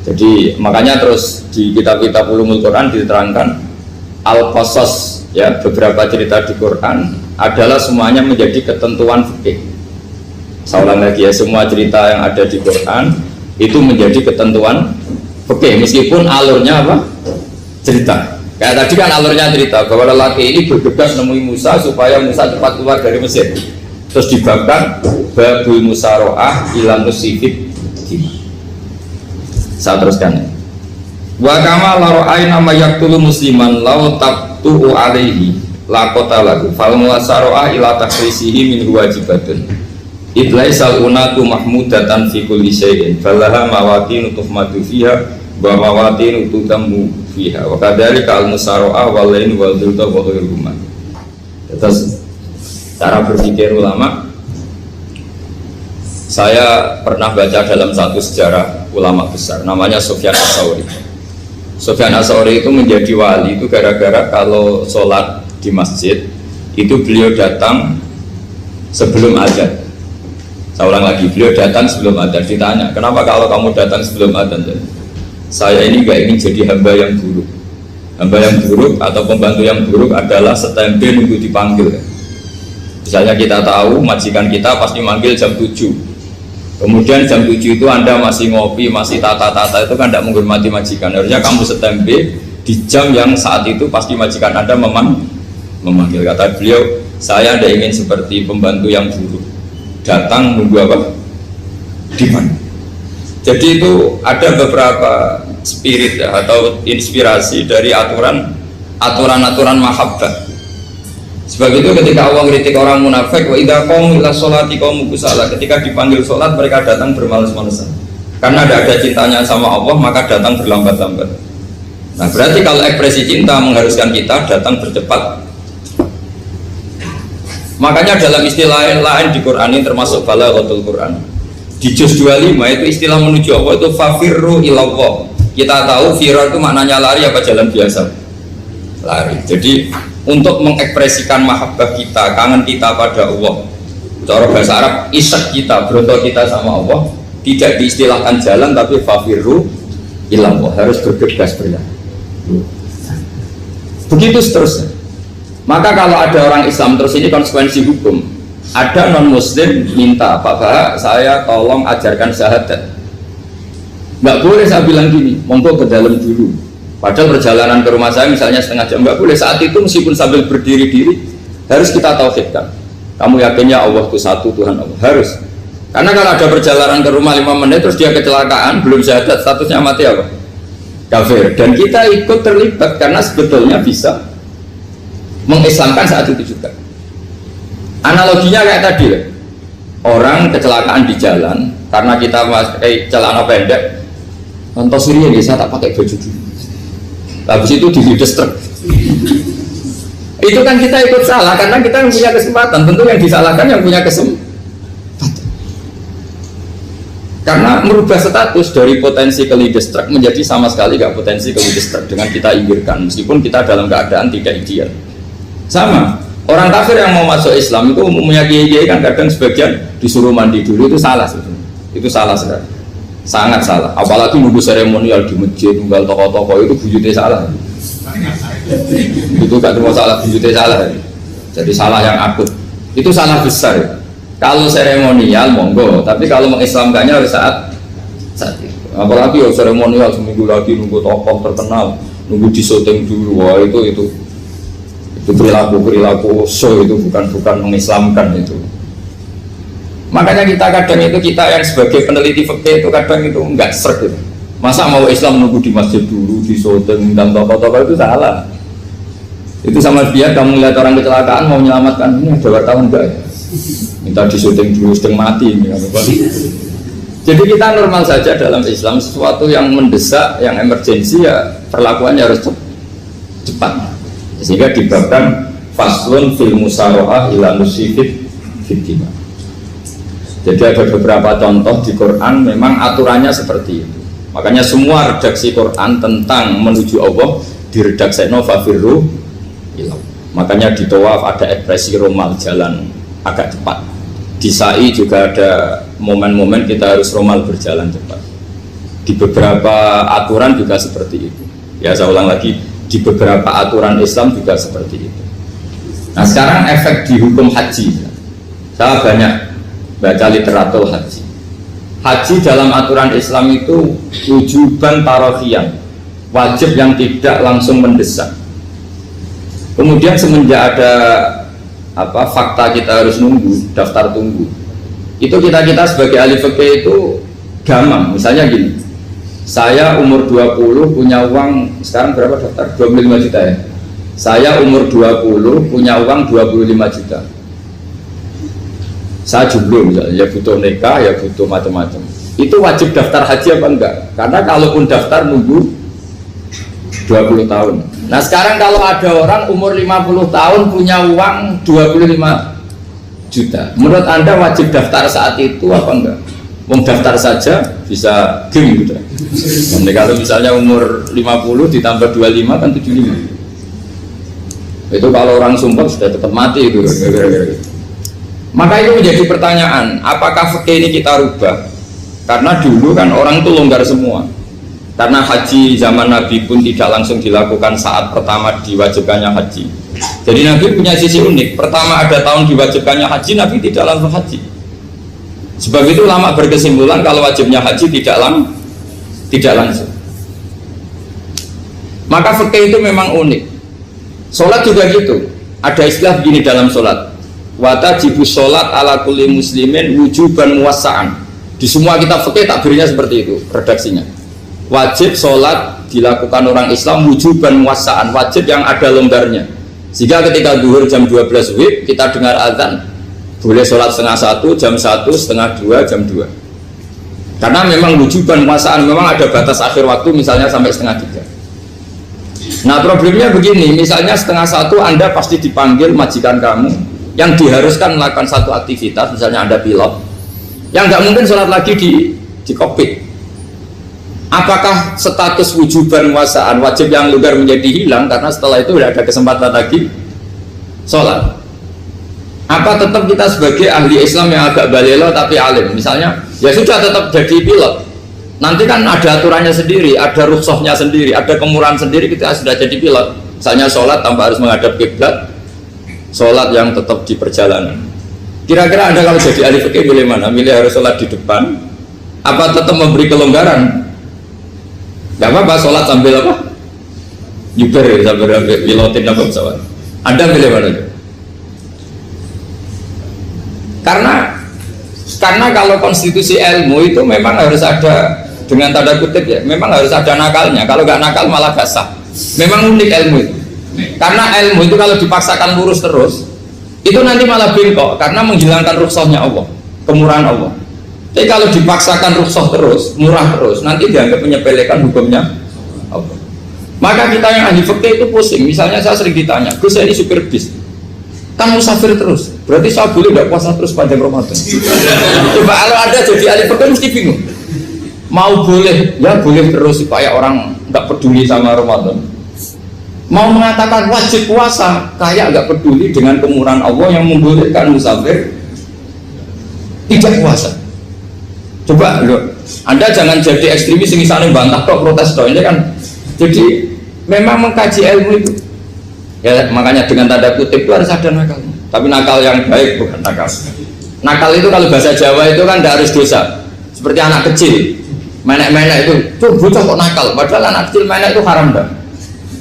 Jadi makanya terus di kitab-kitab ulumul Quran diterangkan al-qasas, ya, beberapa cerita di Quran adalah semuanya menjadi ketentuan fikih. Saya ulang lagi ya, semua cerita yang ada di Quran itu menjadi ketentuan fikih, meskipun alurnya apa? Cerita. Kayak tadi kan alurnya cerita bahwa lelaki ini bergegas nemui Musa supaya Musa cepat keluar dari Mesir. Terus dibabkan babul musaroah ila musifid. Saya teruskan. Wa kama laro'ai nama yaktulu musliman law tabtu'u alaihi laqota lagu fal musaroah ila takrisihi min wajibatun. Idlaisal unatu mahmudatan fi kulli syai'in falaha mawatin tuhmadu fiha wa mawatin tutammu fiha wa kadzalika al musaroah wal lain wal dhulta wa ghairuhuma. Terus cara berpikir ulama, saya pernah baca dalam satu sejarah ulama besar namanya Sufyan Ats-Tsauri. Sufyan Ats-Tsauri itu menjadi wali itu gara-gara kalau sholat di masjid itu beliau datang sebelum adzan. Saya ulang lagi, beliau datang sebelum adzan. Ditanya, kenapa kalau kamu datang sebelum adzan? Saya ini gak ingin jadi hamba yang buruk. Hamba yang buruk atau pembantu yang buruk adalah setempe nunggu dipanggil. Misalnya kita tahu majikan kita pasti manggil jam 7. Kemudian jam 7 itu Anda masih ngopi, masih tata-tata, itu kan tidak menghormati majikan. Harusnya kamu setempe di jam yang saat itu pasti majikan Anda memanggil. Kata beliau, saya tidak ingin seperti pembantu yang buruk, datang nunggu apa? Di mana? Jadi itu ada beberapa spirit ya, atau inspirasi dari aturan-aturan mahabbah. Sebab itu ketika Allah kritik orang munafik, wa idza qamu ila sholati qamu kusala, ketika dipanggil sholat mereka datang bermalas-malasan. Karena tidak ada cintanya sama Allah, maka datang berlambat-lambat. Nah, berarti kalau ekspresi cinta mengharuskan kita datang bercepat. Makanya dalam istilah lain di Quran ini termasuk balaghatul Quran. Di juz 25 itu istilah menuju Allah itu fafirru ilallah. Kita tahu firar itu maknanya lari apa jalan biasa? Lari. Jadi untuk mengekspresikan mahabbah kita, kangen kita pada Allah, cara bahasa Arab isak kita, berontok kita sama Allah, tidak diistilahkan jalan tapi fafirru ilallah, harus bergegas berlari. Begitu seterusnya. Maka kalau ada orang Islam, terus ini konsekuensi hukum, ada non muslim minta, Pak Bah, saya tolong ajarkan syahadat. Nggak boleh saya bilang gini, monggo ke dalam dulu. Padahal perjalanan ke rumah saya misalnya setengah jam, nggak boleh. Saat itu meskipun sambil berdiri-diri harus kita tauhidkan. Kamu yakinnya Allah itu satu, Tuhan Allah, harus. Karena kalau ada perjalanan ke rumah 5 menit terus dia kecelakaan, belum syahadat, statusnya mati apa? Kafir. Dan kita ikut terlibat karena sebetulnya bisa mengislamkan saat itu juga. Analoginya kayak tadi lah. Orang kecelakaan di jalan karena kita pakai celana pendek, contoh Syria ya, saya tak pakai baju dulu. Habis itu dihides truk. Itu kan kita ikut salah karena kita yang punya kesempatan. Tentu yang disalahkan yang punya kesempatan. Karena merubah status dari potensi kelides truk menjadi sama sekali gak potensi kelides truk dengan kita inggirkan, meskipun kita dalam keadaan tidak ideal. Sama. Orang kafir yang mau masuk Islam itu umumnya kiai-kiai kan kadang sebagian disuruh mandi dulu, itu salah sebetulnya. Itu salah sekali. Sangat salah, apalagi nunggu seremonial di masjid, tunggal tokoh-tokoh itu bujutnya salah. Itu gak cuma salah, bujutnya salah. Jadi salah yang akut. Itu salah besar. Kalau seremonial monggo, tapi kalau mengislamkannya harus saat itu. Apalagi ya seremonial seminggu lagi nunggu tokoh terkenal, nunggu di syuting dulu, wah itu perilaku show, itu bukan mengislamkan itu. Makanya kita yang sebagai peneliti fikih itu kadang itu enggak srek gitu. Masa mau Islam nunggu di masjid dulu, di syuting dan tokoh-tokoh, itu salah. Itu sama dia kamu lihat orang kecelakaan mau menyelamatkan, ini ada wartawan enggak ya? Minta di syuting dulu setengah mati ini. Jadi kita normal saja dalam Islam, sesuatu yang mendesak, yang emergensi ya perlakuannya harus cepat. Sehingga dibabkan faslun fil musaroah ila musifid fiddima. Jadi ada beberapa contoh di Quran memang aturannya seperti itu. Makanya semua redaksi Quran tentang menuju Allah diredakseno fafirru ilallah. Makanya di tawaf ada ekspresi romal, jalan agak cepat. Di sa'i juga ada momen-momen kita harus romal, berjalan cepat. Di beberapa aturan juga seperti itu. Ya saya ulang lagi, di beberapa aturan Islam juga seperti itu. Nah sekarang efek di hukum haji. Saya banyak baca literatur haji. Haji dalam aturan Islam itu wujuban tarofian, wajib yang tidak langsung mendesak. Kemudian semenjak ada fakta kita harus nunggu, daftar tunggu, itu kita sebagai ahli fikih itu gampang. Misalnya gini, saya umur 20 punya uang, sekarang berapa daftar? 25 juta ya. Saya umur 20 punya uang 25 juta. Saya jomblo misalnya, ya butuh nikah, ya butuh macam-macam. Itu wajib daftar haji apa enggak? Karena kalaupun daftar nunggu 20 tahun. Nah sekarang kalau ada orang umur 50 tahun punya uang 25 juta, menurut Anda wajib daftar saat itu apa enggak? Mau daftar saja bisa game gitu. Nanti kalau misalnya umur 50 ditambah 25 kan 75. Itu kalau orang sumpah sudah tetap mati itu. Maka itu menjadi pertanyaan, apakah fikih ini kita rubah? Karena dulu kan orang itu longgar semua. Karena haji zaman Nabi pun tidak langsung dilakukan saat pertama diwajibkannya haji. Jadi Nabi punya sisi unik. Pertama ada tahun diwajibkannya haji, Nabi tidak langsung haji. Sebab itu ulama berkesimpulan kalau wajibnya haji tidak langsung. Maka fikih itu memang unik. Sholat juga gitu. Ada istilah begini dalam sholat. Watajibu sholat ala kulli muslimin wujuban muwassa'an. Di semua kitab fikih takbirnya seperti itu redaksinya. Wajib sholat dilakukan orang Islam wujuban muwassa'an, wajib yang ada longgarnya. Sehingga ketika zuhur jam 12 WIB kita dengar azan, boleh sholat setengah 1, jam 1, setengah 2, jam 2. Karena memang wujuban muwassa'an, memang ada batas akhir waktu misalnya sampai setengah 3. Nah problemnya begini, misalnya setengah 1 Anda pasti dipanggil majikan kamu yang diharuskan melakukan satu aktivitas, misalnya Anda pilot yang nggak mungkin sholat lagi di kokpit. Apakah status wujuban muwassa'an, wajib yang longgar menjadi hilang karena setelah itu tidak ada kesempatan lagi sholat? Apa tetap kita sebagai ahli Islam yang agak balelo tapi alim, misalnya ya sudah tetap jadi pilot, nanti kan ada aturannya sendiri, ada rukhsahnya sendiri, ada kemurahan sendiri, kita sudah jadi pilot. Misalnya sholat tanpa harus menghadap kiblat, sholat yang tetap di perjalanan. Kira-kira Anda kalau jadi ahli fikih milih mana? Milih harus sholat di depan apa tetap memberi kelonggaran? Gak apa-apa sholat sambil apa? Yuber ya, sambil pilotin apa pesawat. Anda milih mana? Karena kalau konstitusi ilmu itu memang harus ada, dengan tanda kutip ya, memang harus ada nakalnya. Kalau nggak nakal malah gak sah. Memang unik ilmu itu. Karena ilmu itu kalau dipaksakan lurus terus, itu nanti malah bengkok karena menghilangkan rukhsahnya Allah, kemurahan Allah. Tapi kalau dipaksakan rukhsah terus, murah terus, nanti dianggap menyepelekan hukumnya Allah. Maka kita yang ahli fikih itu pusing. Misalnya saya sering ditanya, Gus ini supir bis, kan musafir terus, berarti saya boleh nggak puasa terus panjang Ramadan? Coba kalau ada jadi ahli fikih mesti bingung. Mau boleh, ya boleh terus supaya orang nggak peduli sama Ramadan. Mau mengatakan wajib puasa, kayak nggak peduli dengan kemurahan Allah yang membolehkan musafir tidak puasa. Coba loh, Anda jangan jadi ekstremis yang misalnya bantah kok protes toh, ini kan. Jadi memang mengkaji ilmu itu ya, makanya dengan tanda kutip itu harus ada nakalnya, tapi nakal yang baik, bukan nakal. Nakal itu kalau bahasa Jawa itu kan tidak harus dosa, seperti anak kecil menek-menek itu, tuh bocah kok nakal, padahal anak kecil menek itu haram dah.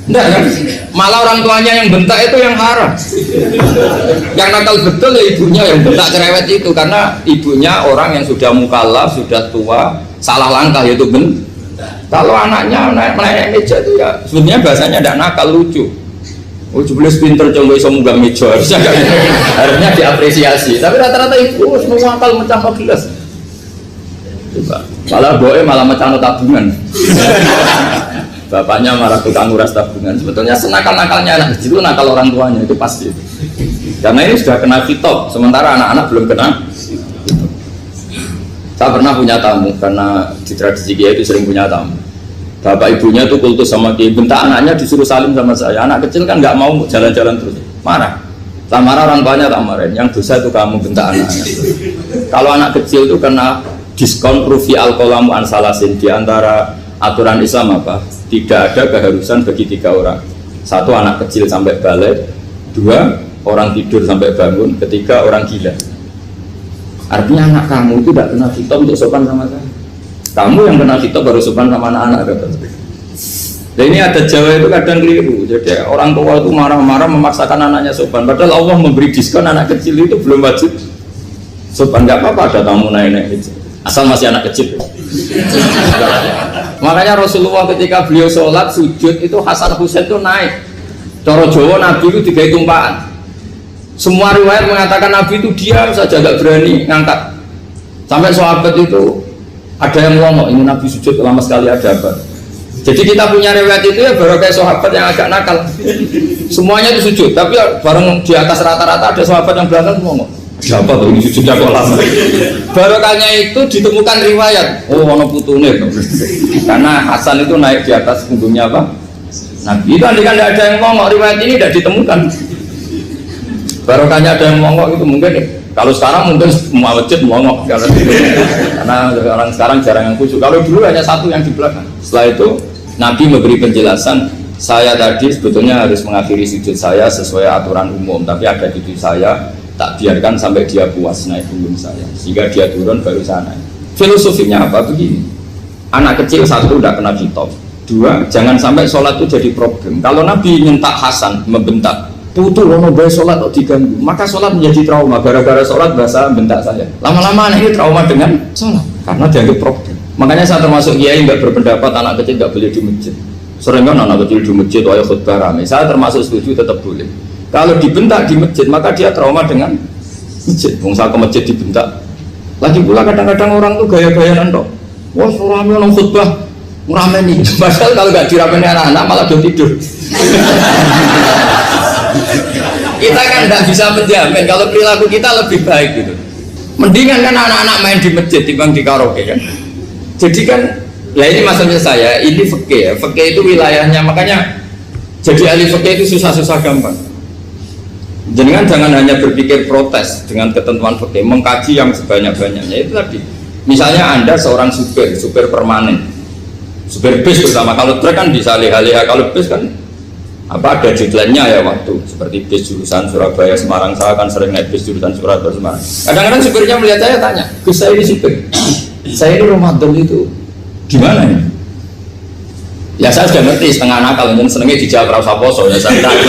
Enggak kan? Malah orang tuanya yang bentak itu yang haram. Yang nakal betul ya ibunya yang bentak cerewet itu, karena ibunya orang yang sudah mukallaf, sudah tua, salah langkah yaitu bentak. Kalau anaknya naik meja itu ya sebenarnya bahasanya tidak nakal, lucu. Oh jelas pinter coba bisa munggah meja, harusnya diapresiasi. Tapi rata-rata ibu semua akal mecah gelas. Coba, malah boe malah mecah tabungan. Bapaknya marah tukang nguras tabungan. Sebetulnya senakal-nakalnya anak kecil itu nakal orang tuanya, itu pasti. Karena ini sudah kena kitab, sementara anak-anak belum kena. Tak pernah punya tamu karena di tradisi Kiai itu sering punya tamu. Bapak ibunya itu kultus sama Kiai, bentak anaknya disuruh salim sama saya. Anak kecil kan nggak mau jalan-jalan terus, marah. Tak marah orang tuanya tak marahin. Yang dosa itu kamu bentak anaknya. Kalau anak kecil itu kena diskon rufi al-qalamu an salasin. Di antara aturan Islam apa? Tidak ada keharusan bagi 3 orang. 1 anak kecil sampai balik, 2 orang tidur sampai bangun, 3 orang gila. Artinya anak kamu itu tidak kena khitab untuk sopan sama saya. Kamu yang kena khitab baru sopan sama anak-anak. Dan ini ada Jawa itu kadang keliru. Jadi orang tua itu marah-marah memaksakan anaknya sopan. Padahal Allah memberi diskon anak kecil itu belum wajib sopan. Nggak apa-apa ada tamu naik-naik gitu. Asal masih anak kecil. Makanya Rasulullah ketika beliau sholat sujud itu Hasan Husain itu naik. Cara Jawa Nabi itu 3 tumpahan. Semua riwayat mengatakan Nabi itu diam saja, nggak berani ngangkat. Sampai sahabat itu ada yang ngomong, ini Nabi sujud lama sekali ada apa? Jadi kita punya riwayat itu ya baru kayak sahabat yang agak nakal. Semuanya itu sujud, tapi bareng di atas rata-rata ada sahabat yang belakang ngomong, ada apa tuh ini sujudnya kok lama? Barokahnya itu ditemukan riwayat, oh ono putune. Karena Hasan itu naik di atas punggungnya apa? Nabi itu andai kan tidak ada yang ngomong, riwayat ini tidak ditemukan. Barokahnya ada yang ngomong itu mungkin. Kalau sekarang mungkin semua masjid mongok karena orang sekarang jarang yang khusyuk. Kalau dulu hanya 1 yang di belakang. Setelah itu Nabi memberi penjelasan, saya tadi sebetulnya harus mengakhiri sujud saya sesuai aturan umum, tapi ada cucu saya tak biarkan sampai dia puas naik punggung saya, sehingga dia turun baru saya naik. Filosofinya apa? Begini, anak kecil 1 udah kena khitab, 2 jangan sampai sholat itu jadi problem. Kalau Nabi nyentak Hasan, membentak putu lono bae sholat kok diganggu, maka sholat menjadi trauma. Gara-gara sholat bahasa bentak saya, lama-lama anak ini trauma dengan sholat karena dianggap problem. Makanya saya termasuk kiai nggak berpendapat anak kecil nggak boleh di masjid. Sering kan anak kecil di masjid ayo khutbah rame, saya termasuk setuju tetap boleh. Kalau dibentak di masjid maka dia trauma dengan masjid. Bangsa ke masjid dibentak. Lagi pula kadang-kadang orang tuh gaya-gayaan toh, wah rame orang khutbah rame nih, padahal kalau nggak diramein anak-anak malah dia tidur. Kita kan tidak bisa menjamin kalau perilaku kita lebih baik gitu. Mendingan kan anak-anak main di masjid timbang di karaoke kan. Jadi kan, ya ini maksudnya saya, ini fikih ya. Fikih itu wilayahnya, makanya jadi ahli fikih itu susah-susah gampang. Jadi kan jangan hanya berpikir protes dengan ketentuan fikih, mengkaji yang sebanyak-banyaknya. Itu tadi, misalnya Anda seorang supir permanen, supir bis terutama. Kalau truk kan bisa leha-leha, kalau bis kan apa ada deadline-nya ya waktu. Seperti bis jurusan Surabaya Semarang, saya kan sering naik bis jurusan Surabaya Semarang. Kadang-kadang supirnya melihat saya tanya, Gus saya ini supir, saya ini Ramadan itu gimana ya? Ya saya sudah ngerti setengah nakal, dan senengnya dijawab rasa poso ya saya tahu.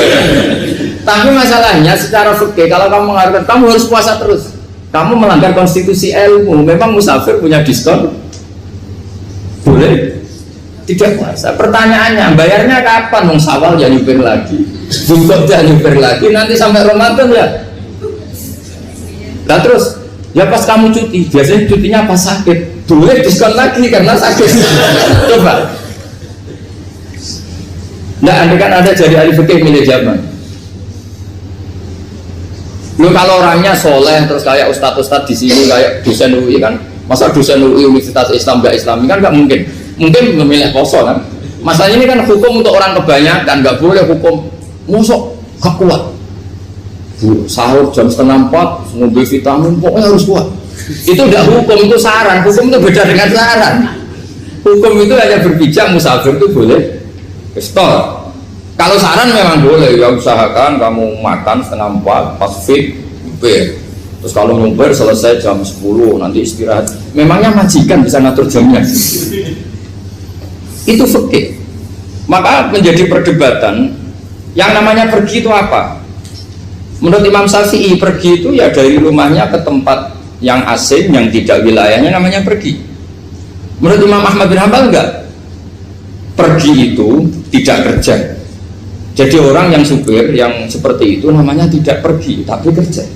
Tapi masalahnya secara fikih kalau kamu mengharapkan kamu harus puasa terus, kamu melanggar konstitusi ilmu. Memang musafir punya diskon? Boleh tidak puasa. Pertanyaannya bayarnya kapan? Nung Sawal jangan nyupir lagi, Zulhijjah jangan nyupir lagi, nanti sampai Ramadan ya. Nah terus ya pas kamu cuti, biasanya cutinya pas sakit, boleh diskon lagi karena sakit. Coba. Nah, andai kan ada jadi ahli fikih milih zaman. Lu kalau orangnya soleh terus kayak ustadz-ustadz di sini kayak dosen UI kan, masa dosen UI Universitas Islam nggak Islami kan nggak mungkin. Mungkin memilih poso kan. Masalahnya ini kan hukum untuk orang kebanyakan, nggak boleh hukum musuh gak kuat. Sahur jam 3:30 ngombe vitamin pokoknya harus kuat. Itu tidak hukum, itu saran. Hukum itu beda dengan saran. Hukum itu hanya berpijak musafir itu boleh stop. Kalau saran memang boleh, ya usahakan kamu makan 3:30 pas fit nyumpir. Terus kalau nyumpir selesai jam 10 nanti istirahat. Memangnya majikan bisa ngatur jamnya? Itu fikih. Maka menjadi perdebatan yang namanya pergi itu apa? Menurut Imam Syafi'i pergi itu ya dari rumahnya ke tempat yang asing yang tidak wilayahnya namanya pergi. Menurut Imam Ahmad bin Hanbal enggak. Pergi itu tidak kerja. Jadi orang yang supir yang seperti itu namanya tidak pergi tapi kerja.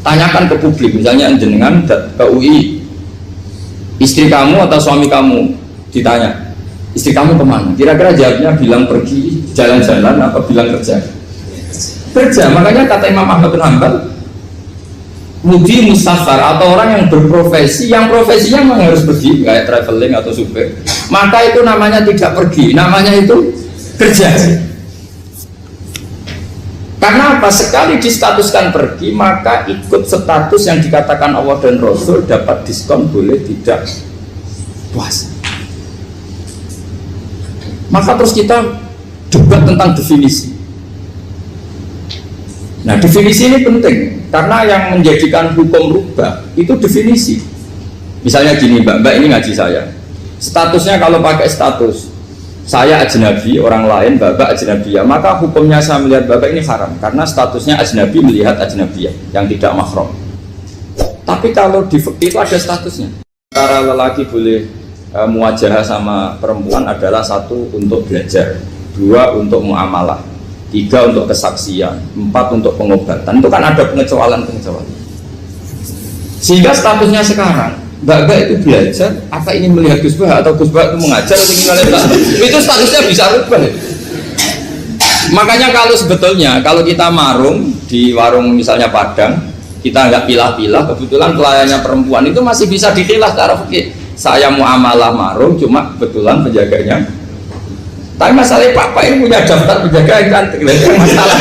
Tanyakan ke publik, misalnya jenengan ke UI, istri kamu atau suami kamu ditanya, istri kamu kemana? Kira-kira jawabnya bilang pergi jalan-jalan atau bilang kerja? Kerja. Makanya kata Imam Ahmad bin Hanbal, mudi mustafar atau orang yang berprofesi, yang profesinya memang harus pergi kayak traveling atau supir, maka itu namanya tidak pergi, namanya itu kerja. Karena apa? Sekali distatuskan pergi, maka ikut status yang dikatakan Allah dan Rasul, dapat diskon, boleh tidak puasa. Maka terus kita debat tentang definisi. Nah, definisi ini penting karena yang menjadikan hukum rubah itu definisi. Misalnya gini, mbak ini ngaji saya, statusnya kalau pakai status saya ajnabi, orang lain bapak ajnabiyah, maka hukumnya saya melihat bapak ini haram karena statusnya ajnabi melihat ajnabiyah yang tidak mahram. Tapi kalau di fikih itu ada statusnya. Antara lelaki boleh muwajahah sama perempuan adalah satu untuk belajar, dua untuk muamalah, tiga untuk kesaksian, empat untuk pengobatan. Itu kan ada pengecualian. Sehingga statusnya sekarang mbak itu belajar, apa ingin melihat Gus Bah atau Gus Bah itu mengajar atau ingin melihat itu statusnya bisa rubah. Makanya kalau sebetulnya kalau kita marung di warung misalnya Padang, kita nggak pilah-pilah, kebetulan pelayannya perempuan itu masih bisa dikilah secara fikih. Saya muamalah marung, cuma kebetulan penjaganya. Tapi masalahnya Pak ini punya daftar penjaga yang cantik, masalah.